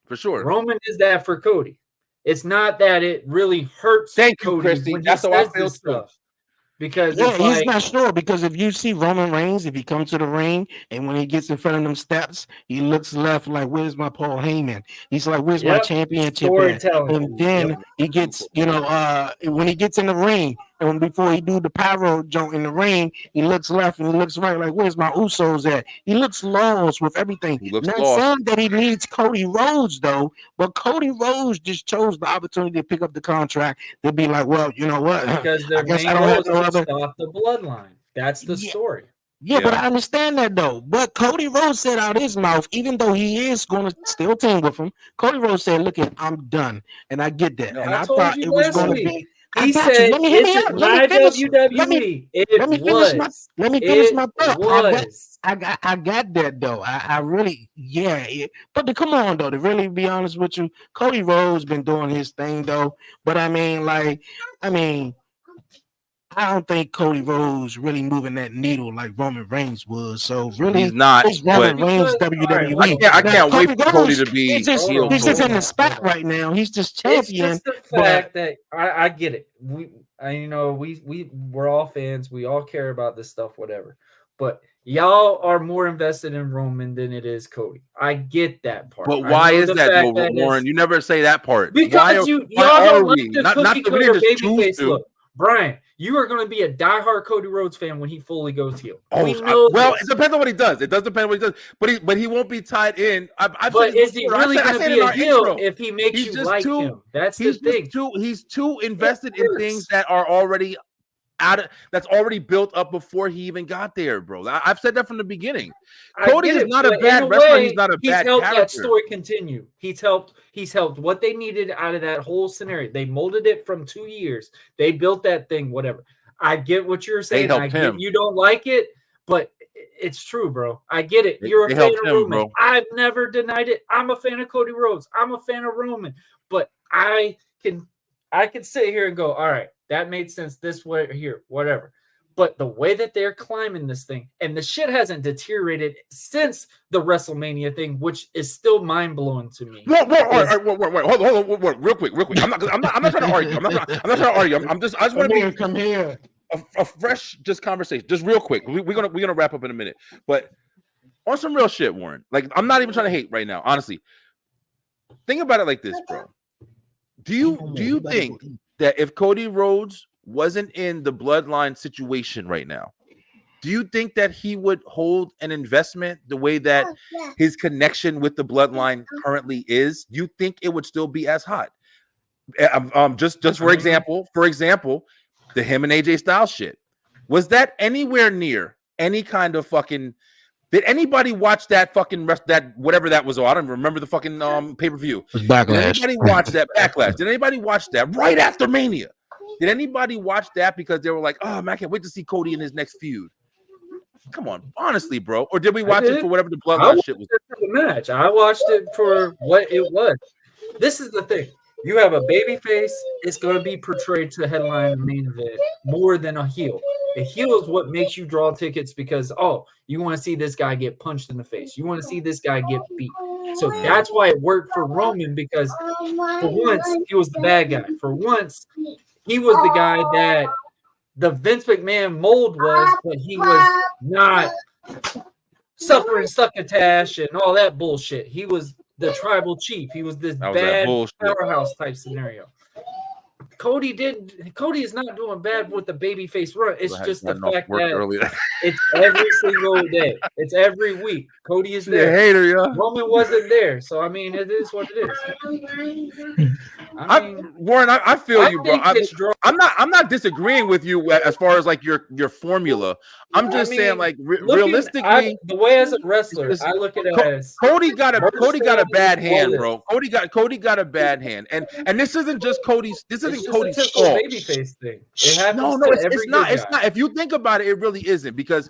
For sure. Roman is that for Cody. It's not that it really hurts. Thank you, Christy. That's how I feel too. Because he's not sure. Because if you see Roman Reigns, if he comes to the ring and when he gets in front of them steps, he looks left like, "Where's my Paul Heyman?" He's like, "Where's my championship?" And then he gets, when he gets in the ring and before he do the pyro jump in the ring, he looks left and he looks right, like, "Where's my Usos at?" He looks lost with everything. Not saying that he needs Cody Rhodes though, but Cody Rhodes just chose the opportunity to pick up the contract. To be like, well, you know what? Because I guess I don't have no other. Stop the bloodline. That's the story. Yeah, but I understand that though. But Cody Rhodes said out his mouth, even though he is going to still team with him, Cody Rhodes said, "Look, I'm done," and I get that. And I thought it was going to be. He said, "Let me finish my thought." I got that though. I really, but come on though. To really be honest with you, Cody Rhodes been doing his thing though. But I don't think Cody Rhodes really moving that needle like Roman Reigns was. So really, he's not. It's Roman Reigns WWE. I can't wait for Cody to be. He's just in the spot right now. He's just champion. It's just the fact that I get it. We're all fans. We all care about this stuff, whatever. But y'all are more invested in Roman than it is Cody. I get that part. But why is that, Warren? You never say that part. Because y'all don't like the cookie cutter babyface look. Brian, you are going to be a diehard Cody Rhodes fan when he fully goes heel. We know well, it depends on what he does. It does depend on what he does. But he won't be tied in. But is he really going to be a heel if he makes you like him? That's the thing. He's too invested in things that are already that's already built up before he even got there, bro. I've said that from the beginning. Cody is not a bad wrestler. He's not a bad character. He's helped that story continue. He's helped what they needed out of that whole scenario. They molded it from 2 years. They built that thing, whatever. I get what you're saying. I get you don't like it, but it's true, bro. I get it. You're a fan of Roman. Bro. I've never denied it. I'm a fan of Cody Rhodes. I'm a fan of Roman. But I can sit here and go, all right, that made sense this way here, whatever. But the way that they're climbing this thing, and the shit hasn't deteriorated since the WrestleMania thing, which is still mind blowing to me. Wait, hold on, real quick. I'm not trying to argue. I'm not trying to argue. I just want to come here. A fresh just conversation, just real quick. We're gonna wrap up in a minute, but on some real shit, Warren. Like, I'm not even trying to hate right now, honestly. Think about it like this, bro. Do you think that if Cody Rhodes wasn't in the bloodline situation right now, do you think that he would hold an investment the way that his connection with the bloodline currently is? Do you think it would still be as hot? Just for example, the him and AJ Styles shit, was that anywhere near any kind of fucking? Did anybody watch that fucking that whatever that was? I don't remember the fucking pay-per-view. Backlash. Did anybody watch that Backlash? Did anybody watch that right after Mania? Did anybody watch that because they were like, oh man, I can't wait to see Cody in his next feud? Come on, honestly, bro. Or did we watch it for whatever the bloodline shit was? For the match. I watched it for what it was. This is the thing. You have a baby face, it's going to be portrayed to headline the main event more than a heel. A heel is what makes you draw tickets because, oh, you want to see this guy get punched in the face. You want to see this guy get beat. So that's why it worked for Roman, because for once, he was the bad guy. For once, he was the guy that the Vince McMahon mold was, but he was not suffering succotash and all that bullshit. He was the tribal chief. He was this bad powerhouse type scenario. Cody is not doing bad with the babyface run. It's just the fact that it's every single day. It's every week. Cody is there. Hater, yeah. Roman wasn't there. So I mean, it is what it is. Warren, I feel you, bro. I'm not disagreeing with you as far as like your formula. I'm just saying, like, realistically, the way as a wrestler, I look at it as Cody got a bad hand, bro. Cody got a bad hand, and this isn't just Cody's. This isn't Cody's fault. Babyface thing. It happens. No, it's not. It's not. If you think about it, it really isn't, because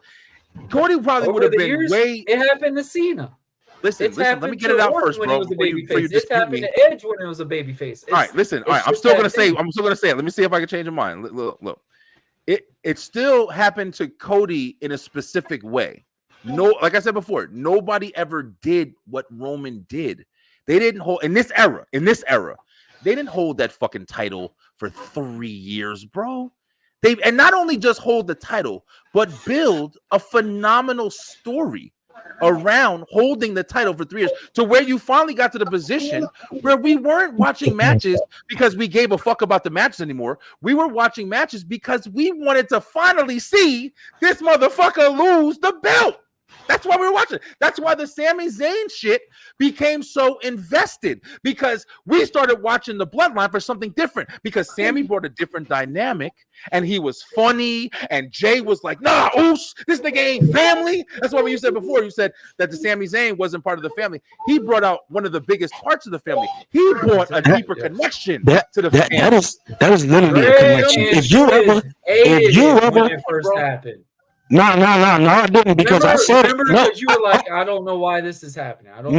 Cody probably would have been way. It happened to Cena. Listen, let me get it out first, bro. It happened to Edge when it was a babyface. All right, listen. All right, I'm still gonna say it. Let me see if I can change your mind. Look. It still happened to Cody in a specific way. No, like I said before, nobody ever did what Roman did. They didn't hold in this era. They didn't hold that fucking title for 3 years, bro. And not only just hold the title, but build a phenomenal story around holding the title for 3 years, to where you finally got to the position where we weren't watching matches because we gave a fuck about the matches anymore. We were watching matches because we wanted to finally see this motherfucker lose the belt. That's why we were watching. That's why the Sami Zayn shit became so invested, because we started watching the bloodline for something different, because Sami brought a different dynamic and he was funny, and Jay was like, nah, oos, this nigga ain't family. That's why when you said before, you said that the Sami Zayn wasn't part of the family. He brought out one of the biggest parts of the family. He brought a deeper connection to the family. That is literally a connection. If you ever when it first happened. No, I didn't, because I said because you were like, I don't know why this is happening. I didn't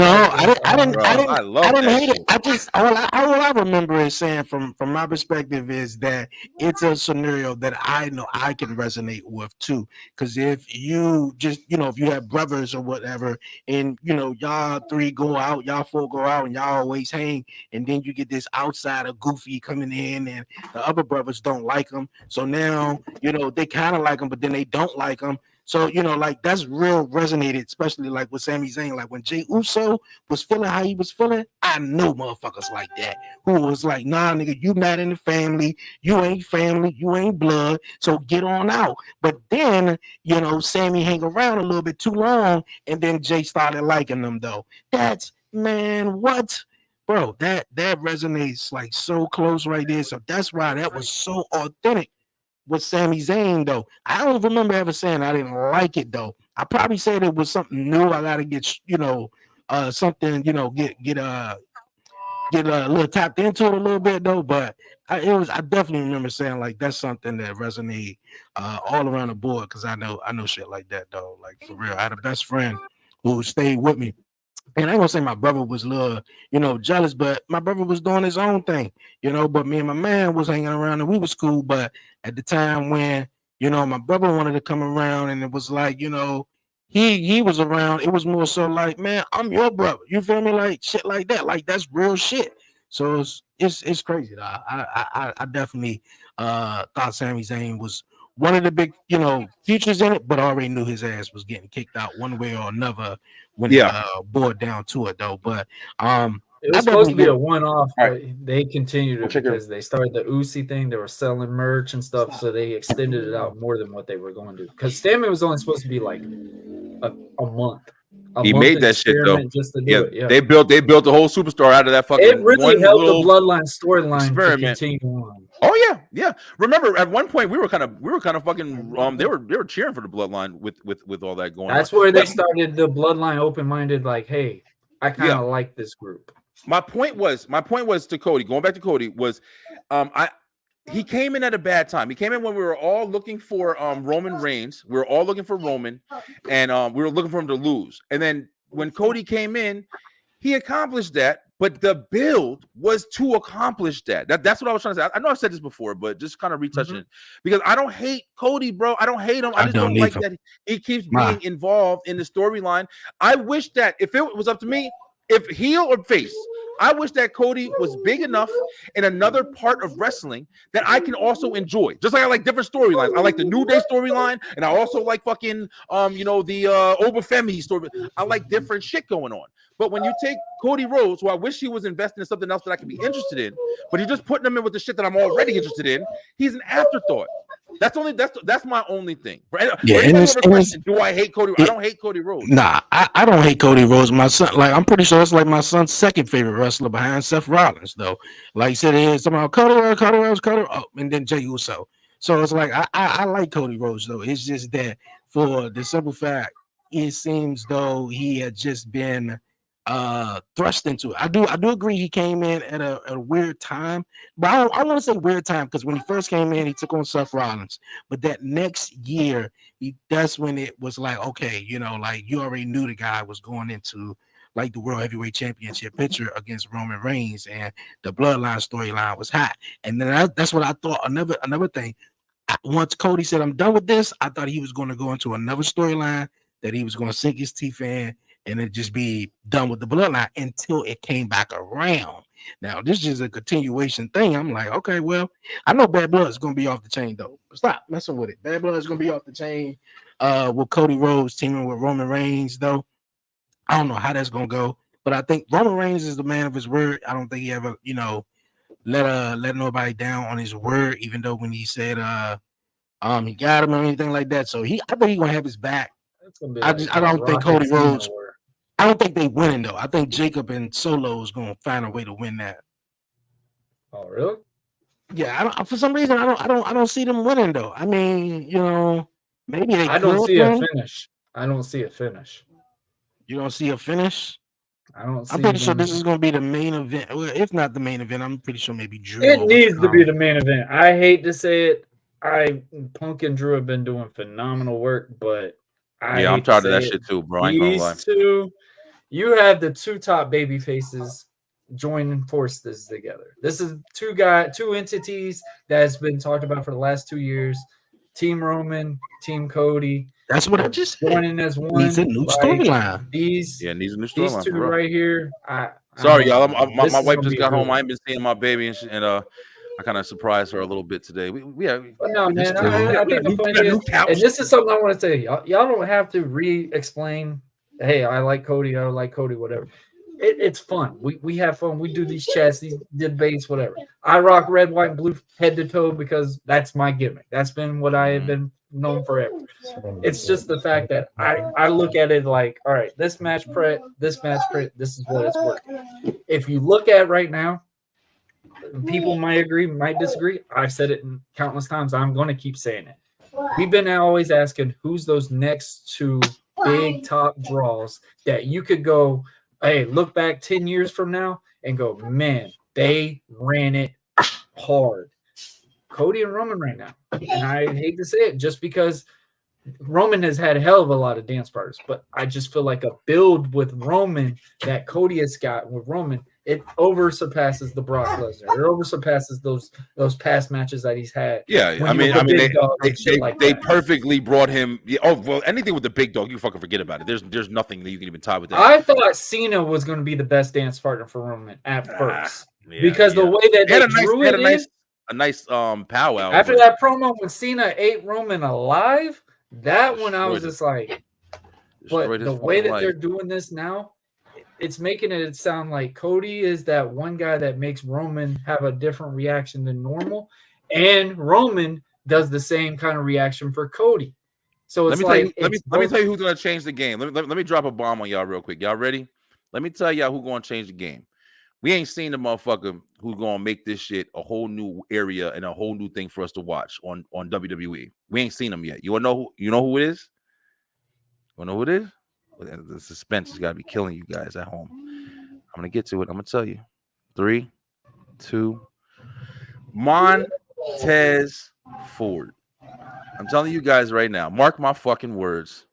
hate it. I just all I remember is saying from my perspective is that it's a scenario that I know I can resonate with too. Because if you just, if you have brothers or whatever, and y'all three go out, y'all four go out, and y'all always hang, and then you get this outsider goofy coming in, and the other brothers don't like him. So now they kind of like him, but then they don't like him. So like that's real resonated, especially like with Sami Zayn. Like when Jey Uso was feeling how he was feeling, I know motherfuckers like that who was like, nah, nigga, you not in the family, you ain't family, you ain't blood, so get on out. But then Sami hang around a little bit too long, and then Jay started liking them though. That's what? Bro, that resonates like so close right there. So that's why that was so authentic with Sami Zayn, though. I don't remember ever saying I didn't like it, though. I probably said it was something new. I gotta get, something, get get a little tapped into it a little bit though, but I definitely remember saying like that's something that resonated all around the board because I know shit like that though. Like for real, I had a best friend who stayed with me. And I ain't gonna say my brother was a little, jealous, but my brother was doing his own thing, But me and my man was hanging around and we was cool. But at the time when, my brother wanted to come around and it was like, he was around, it was more so like, man, I'm your brother. You feel me? Like shit like that. Like that's real shit. So it's crazy. Though. I definitely thought Sami Zayn was one of the big, features in it, but I already knew his ass was getting kicked out one way or another when it boiled down to it though. But it was supposed to be a one-off, but they continued it because they started the Uzi thing. They were selling merch and stuff, so they extended it out more than what they were going to. Because Stamina was only supposed to be like a month. He made that shit though. Just to do it. They built the whole superstar out of that fucking. It really helped the Bloodline storyline to continue on. Oh yeah. Remember, at one point we were kind of fucking. They were cheering for the Bloodline with all that going on. That's where they started the Bloodline open-minded. Like, hey, I kind of like this group. My point was to Cody. Going back to Cody was, he came in at a bad time. He came in when we were all looking for Roman Reigns. We were all looking for Roman, and we were looking for him to lose. And then when Cody came in, he accomplished that. But the build was to accomplish that. That's what I was trying to say. I know I've said this before, but just kind of retouching it because I don't hate Cody, bro. I don't hate him. I just don't like that he keeps being involved in the storyline. I wish that if it was up to me, if heel or face, I wish that Cody was big enough in another part of wrestling that I can also enjoy. Just like I like different storylines. I like the New Day storyline, and I also like fucking the Obafemi story. I like different shit going on. But when you take Cody Rhodes, who I wish he was investing in something else that I could be interested in, but you're just putting him in with the shit that I'm already interested in, he's an afterthought. That's my only thing. Yeah, do I hate Cody? I don't hate Cody Rhodes. Nah, I don't hate Cody Rhodes. My son, like I'm pretty sure that's like my son's second favorite wrestler behind Seth Rollins, though. Like he said, it's somehow Cody Rhodes, and then Jey Uso. So it's like I like Cody Rhodes though. It's just that for the simple fact, it seems though he had just been thrust into it. I do agree he came in at a weird time, but I want to say weird time because when he first came in, he took on Seth Rollins. But that next year, that's when it was like, okay, like you already knew the guy was going into like the World Heavyweight Championship picture against Roman Reigns, and the Bloodline storyline was hot. And then that's what I thought. Another thing. Once Cody said, "I'm done with this," I thought he was going to go into another storyline that he was going to sink his teeth in. And it just be done with the Bloodline until it came back around. Now, this is a continuation thing. I'm like, okay, well, I know Bad Blood is going to be off the chain, though. Stop messing with it. Bad Blood is going to be off the chain with Cody Rhodes teaming with Roman Reigns, though. I don't know how that's going to go. But I think Roman Reigns is the man of his word. I don't think he ever, let nobody down on his word, even though when he said he got him or anything like that. So I think he's going to have his back. I don't think Cody Rhodes. I don't think they winning though. I think Jacob and Solo is going to find a way to win that. Oh, really? Yeah. For some reason, I don't see them winning though. I mean, maybe they. I don't see a finish. I don't see a finish. You don't see a finish? I don't. I'm pretty sure this is going to be the main event. Well, if not the main event, I'm pretty sure maybe Drew. It needs to be the main event. I hate to say it. Punk and Drew have been doing phenomenal work, but I'm tired of that shit too, bro. I ain't gonna lie. You have the two top baby faces joining forces together. This is two entities that has been talked about for the last 2 years. Team Roman, Team Cody. That's what I just said. Joining as one. Needs a new storyline. Needs a new storyline. These two right here. Sorry, y'all. My wife just got home. I ain't been seeing my baby, and I kind of surprised her a little bit today. No, man. I think the funny is, and this is something I want to say. Y'all don't have to re-explain. Hey, I like Cody. Whatever. It's fun. We have fun. We do these chats, these debates, whatever. I rock red, white, and blue head to toe because that's my gimmick. That's been what I have been known forever. It's just the fact that I look at it like, all right, this match prep, this is what it's working. If you look at right now, people might agree, might disagree. I've said it countless times. I'm going to keep saying it. We've been always asking who's those next two big top draws that you could go hey, look back 10 years from now and go, man, they ran it hard. Cody and Roman right now. And I hate to say it just because Roman has had a hell of a lot of dance partners, but I just feel like a build with Roman that Cody has got with Roman, it over surpasses the Brock Lesnar. It over surpasses those past matches that he's had. Yeah, I mean, they perfectly brought him. Yeah, oh well, anything with the big dog, you fucking forget about it. There's nothing that you can even tie with that. I thought Cena was going to be the best dance partner for Roman at first because the way that they drew it in, a nice powwow after that promo when Cena ate Roman alive. That one I was just like, but the way that they're doing this now, it's making it sound like Cody is that one guy that makes Roman have a different reaction than normal, and Roman does the same kind of reaction for Cody. So it's let me tell you who's gonna change the game. Let me drop a bomb on y'all real quick. Y'all ready? Let me tell y'all who's gonna change the game. We ain't seen the motherfucker who's gonna make this shit a whole new area and a whole new thing for us to watch on WWE. We ain't seen him yet. You wanna know who it is? You wanna know who it is? The suspense has got to be killing you guys at home. I'm gonna get to it. I'm gonna tell you. 3, 2, Montez Ford. I'm telling you guys right now. Mark my fucking words.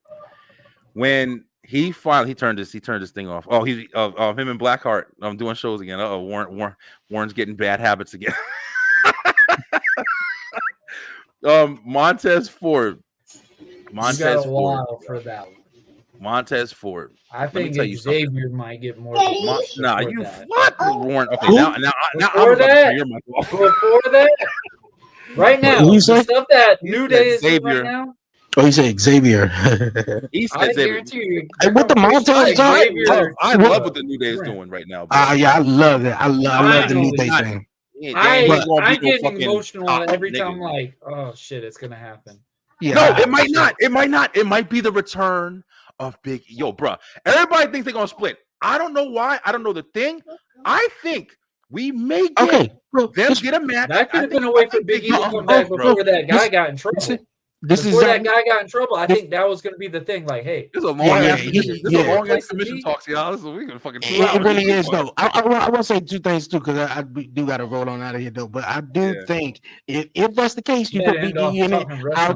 When he finally turned this thing off. Oh, he's him and Blackheart. I'm doing shows again. Warren's getting bad habits again. Montez Ford. Montez Ford for that one. Montez Ford. I think Xavier might get more. Nah, you what, Warren? Okay, now before that, right now, the stuff that New Day is doing right now. Oh, he said Xavier. He said Xavier. What the Montez I love what the New Day is doing right now. Yeah, I love it. I love the New Day thing. I get emotional every time. Like, oh shit, it's gonna happen. Yeah, no, it might not. It might not. It might be the return of Big Yo, bro. Everybody thinks they're gonna split. I don't know why. I don't know the thing. I think we may get them get a match. That could have been a way for Big E to come back before that guy got in trouble. Before that guy got in trouble, I think that was going to be the thing. Like, hey, this is a long ass commission talks, y'all. So we can fucking. It really is though. I want to say two things too because I do got to roll on out of here though. But I do think if that's the case, you put Big E in it. I'll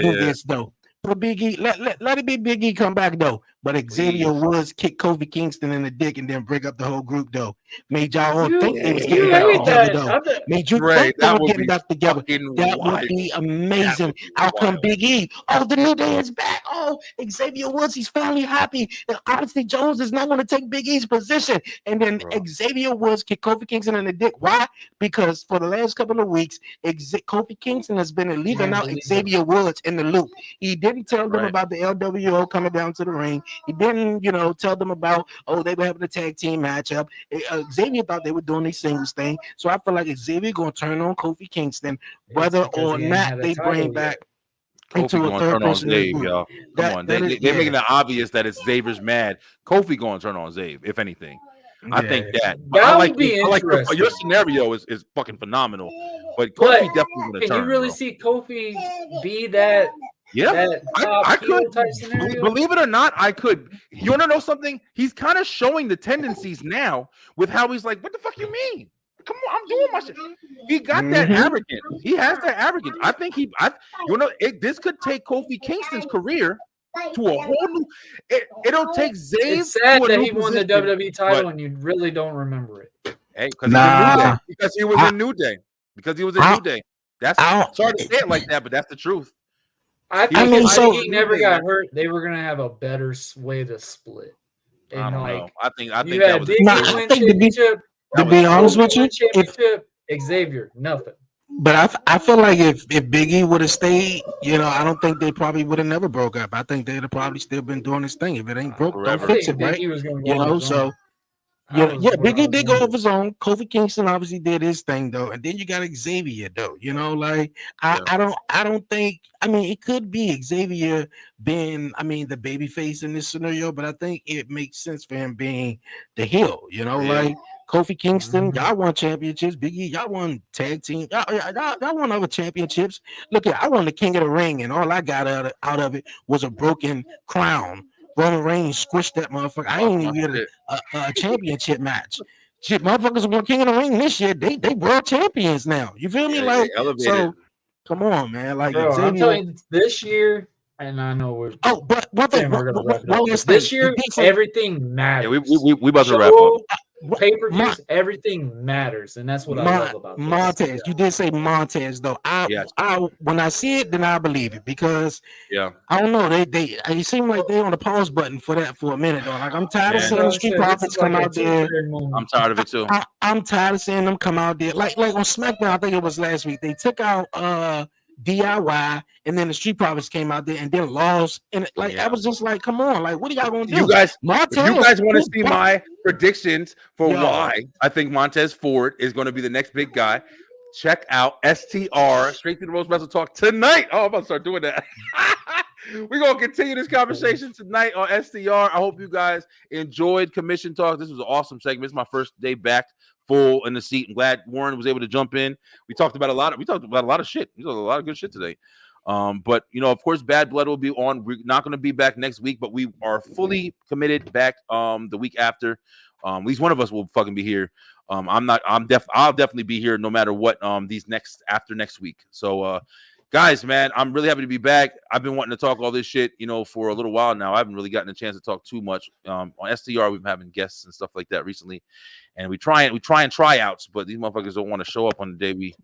do this though. Put Big E, let it be Big E come back though. But Xavier Woods kick Kofi Kingston in the dick and then break up the whole group though. Made y'all all think they was getting back together though. Made you think they were getting back together. That would be amazing. Out come Big E. Oh, the New Day is back. Oh, Xavier Woods, he's finally happy. And Odyssey Jones is not going to take Big E's position. And then Xavier Woods kick Kofi Kingston in the dick. Why? Because for the last couple of weeks, Kofi Kingston has been leaving out Xavier Woods in the loop. He didn't tell them about the LWO coming down to the ring. He didn't, tell them about, they were having a tag team matchup. Xavier thought they were doing these singles thing. So I feel like Xavier going to turn on Kofi Kingston, whether or not they bring back into a third person. Y'all. Come on. They're making it obvious that it's Xavier's mad. Kofi going to turn on Xavier, if anything. I think that. That would be interesting. Your scenario is fucking phenomenal. But Kofi definitely going to turn. Can you really see Kofi be that? Yeah, I could. Believe it or not, I could. You want to know something? He's kind of showing the tendencies now with how he's like, what the fuck you mean? Come on, I'm doing my shit. He got that arrogance. He has that arrogance. I think this could take Kofi Kingston's career to a whole new. It'll take Zayn. It's sad that he won the WWE title and you really don't remember it. Hey, because he was a New Day. Because he was a New Day. That's sorry to say it like that, but that's the truth. I think he never got hurt. They were gonna have a better way to split. And I don't know. I think that was championship. To be honest with you, Xavier, nothing. But I feel like if Big E would have stayed, I don't think they probably would have never broke up. I think they'd have probably still been doing this thing. If it ain't broke, don't fix it, right? So. Yeah, Big E did go off his own. Kofi Kingston obviously did his thing though, and then you got Xavier though. I don't think. I mean, it could be Xavier being, the baby face in this scenario, but I think it makes sense for him being the heel. Like Kofi Kingston, y'all won championships. Big E, y'all won tag team. Y'all won other championships. Look, I won the King of the Ring, and all I got out of it was a broken crown Roman Reigns squished that motherfucker. I ain't even get a championship match. Shit, motherfuckers were King of the Ring this year. They world champions now. You feel me? Yeah, Like, elevated. so come on, man. Like, Bro, I'm Xavier. telling you, this year, and I know we're but one thing, we're gonna wrap it one up. last This thing. year, everything matters. Yeah, we about to wrap up. Pay-per-views, everything matters, and that's what I love about this. Montez. You did say Montez though. I when I see it, then I believe it because I don't know. They seem like they on the pause button for that for a minute though. Like I'm tired of seeing the Street Profits come out there. I'm tired of it too. I'm tired of seeing them come out there. Like on SmackDown, I think it was last week. They took out DIY, and then the Street Profits came out there and then lost. And I was just like, come on, like, what are y'all gonna do? You guys, Montez, if you guys want to see my predictions for why I think Montez Ford is going to be the next big guy, check out STR Straight to the Roast Wrestle Talk tonight. Oh, I'm about to start doing that. We're gonna continue this conversation tonight on STR. I hope you guys enjoyed Commission Talk. This was an awesome segment. It's my first day back full in the seat. I'm glad Warren was able to jump in. We talked about a lot of shit. We talked a lot of good shit today. But of course, Bad Blood will be on. We're not going to be back next week, but we are fully committed back the week after. At least one of us will fucking be here. I'll definitely be here no matter what after next week. So guys, man, I'm really happy to be back. I've been wanting to talk all this shit, for a little while now. I haven't really gotten a chance to talk too much. On STR, we've been having guests and stuff like that recently. And we try and tryouts, but these motherfuckers don't want to show up on the day we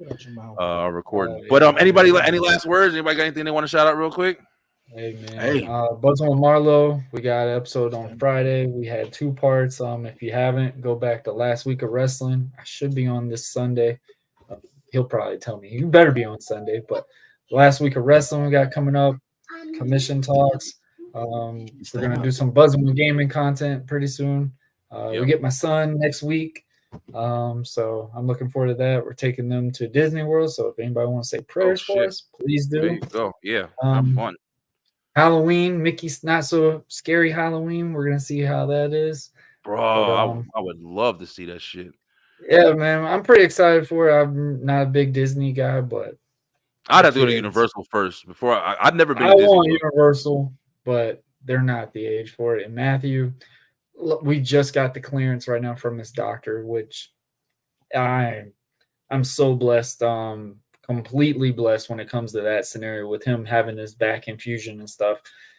are recording. But anybody any last words? Anybody got anything they want to shout out real quick? Hey man, Buzzing with Marlo. We got an episode on Friday. We had 2 parts. If you haven't, go back to last week of wrestling. I should be on this Sunday. He'll probably tell me you better be on Sunday. But last week of wrestling we got coming up. Commission talks. We're gonna do some Buzzing with gaming content pretty soon. We get my son next week. So I'm looking forward to that. We're taking them to Disney World. So if anybody wants to say prayers for us, please do. There you go. Yeah. Have fun. Halloween, Mickey's Not So Scary Halloween. We're gonna see how that is. Bro, I would love to see that shit. Yeah, man. I'm pretty excited for it. I'm not a big Disney guy, but I'd have to go to Universal first before I've never been to Disney. I want Universal, but they're not the age for it. And Matthew, we just got the clearance right now from his doctor, which I'm so blessed, completely blessed when it comes to that scenario with him having his back infusion and stuff.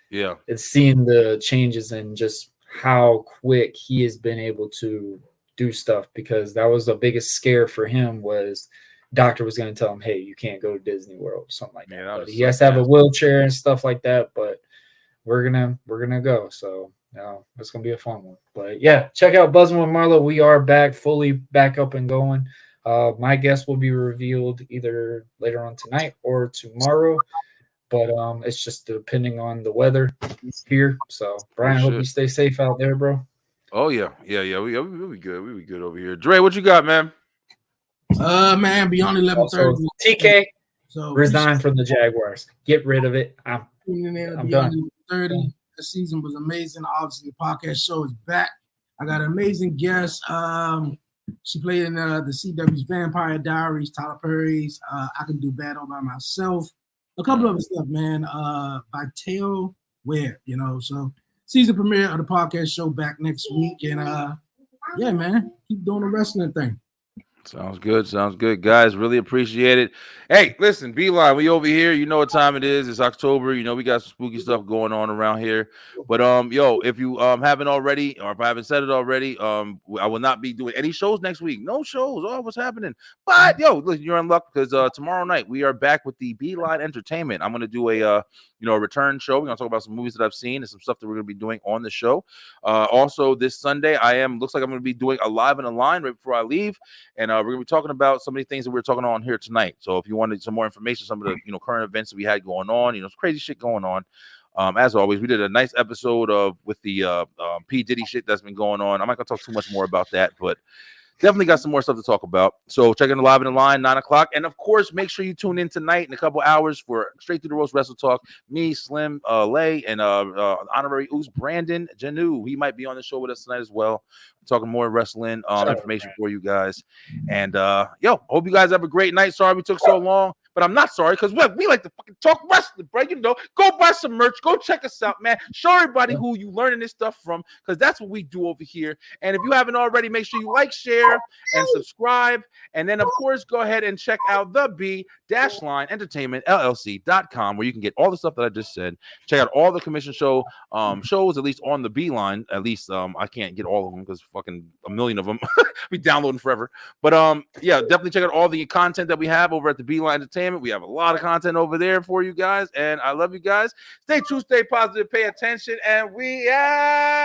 Yeah, it's seeing the changes and just how quick he has been able to do stuff, because that was the biggest scare for him. Was doctor was going to tell him, hey, you can't go to Disney World or something like that. But he has to have a wheelchair and stuff like that, but we're gonna go. So it's gonna be a fun one. But yeah, check out Buzzing with Marlo. We are fully back up and going. My guest will be revealed either later on tonight or tomorrow, but it's just depending on the weather here. So Brian, hope you stay safe out there, bro. Oh yeah. We'll be good. We'll be good over here. Dre, what you got, man? Man, beyond 11:30. TK resign from the Jaguars. Get rid of it. I'm done. 30. The season was amazing. Obviously, the podcast show is back. I got an amazing guest. She played in the CW's Vampire Diaries, Tyler Perry's I Can Do Bad All By Myself. A couple of stuff, man. Vital Webb, So season premiere of the podcast show back next week. And yeah, man, keep doing the wrestling thing. Sounds good, guys. Really appreciate it. Hey, listen, Beeline, we over here. You know what time it is. It's October. We got some spooky stuff going on around here. But if you haven't already, or if I haven't said it already, I will not be doing any shows next week. No shows. Oh, what's happening? But listen, you're in luck, because tomorrow night we are back with the Beeline Entertainment. I'm gonna do a return show. We're gonna talk about some movies that I've seen and some stuff that we're gonna be doing on the show. Also this Sunday, looks like I'm gonna be doing a live and a line right before I leave, and we're gonna be talking about some of the things that we're talking on here tonight. So if you wanted some more information, some of the current events that we had going on, some crazy shit going on. As always, we did a nice episode with the P. Diddy shit that's been going on. I'm not gonna talk too much more about that, but definitely got some more stuff to talk about. So check in the live in the line, 9 o'clock. And of course, make sure you tune in tonight in a couple hours for Straight Through the Roast Wrestle Talk. Me, Slim, Lay, and honorary Oos Brandon Janu. He might be on the show with us tonight as well. Talking more wrestling information for you guys. And hope you guys have a great night. Sorry we took so long, but I'm not sorry because we like to fucking talk wrestling, bro. You know, go buy some merch, go check us out, man. Show everybody who you learning this stuff from, because that's what we do over here. And if you haven't already, make sure you like, share, and subscribe. And then, of course, go ahead and check out the B-Line Entertainment LLC.com, where you can get all the stuff that I just said. Check out all the commission shows, at least on the B-Line. At least I can't get all of them because fucking a million of them be downloading forever. But yeah, definitely check out all the content that we have over at the B-Line Entertainment. We have a lot of content over there for you guys, and I love you guys. Stay true, stay positive, pay attention, and we out.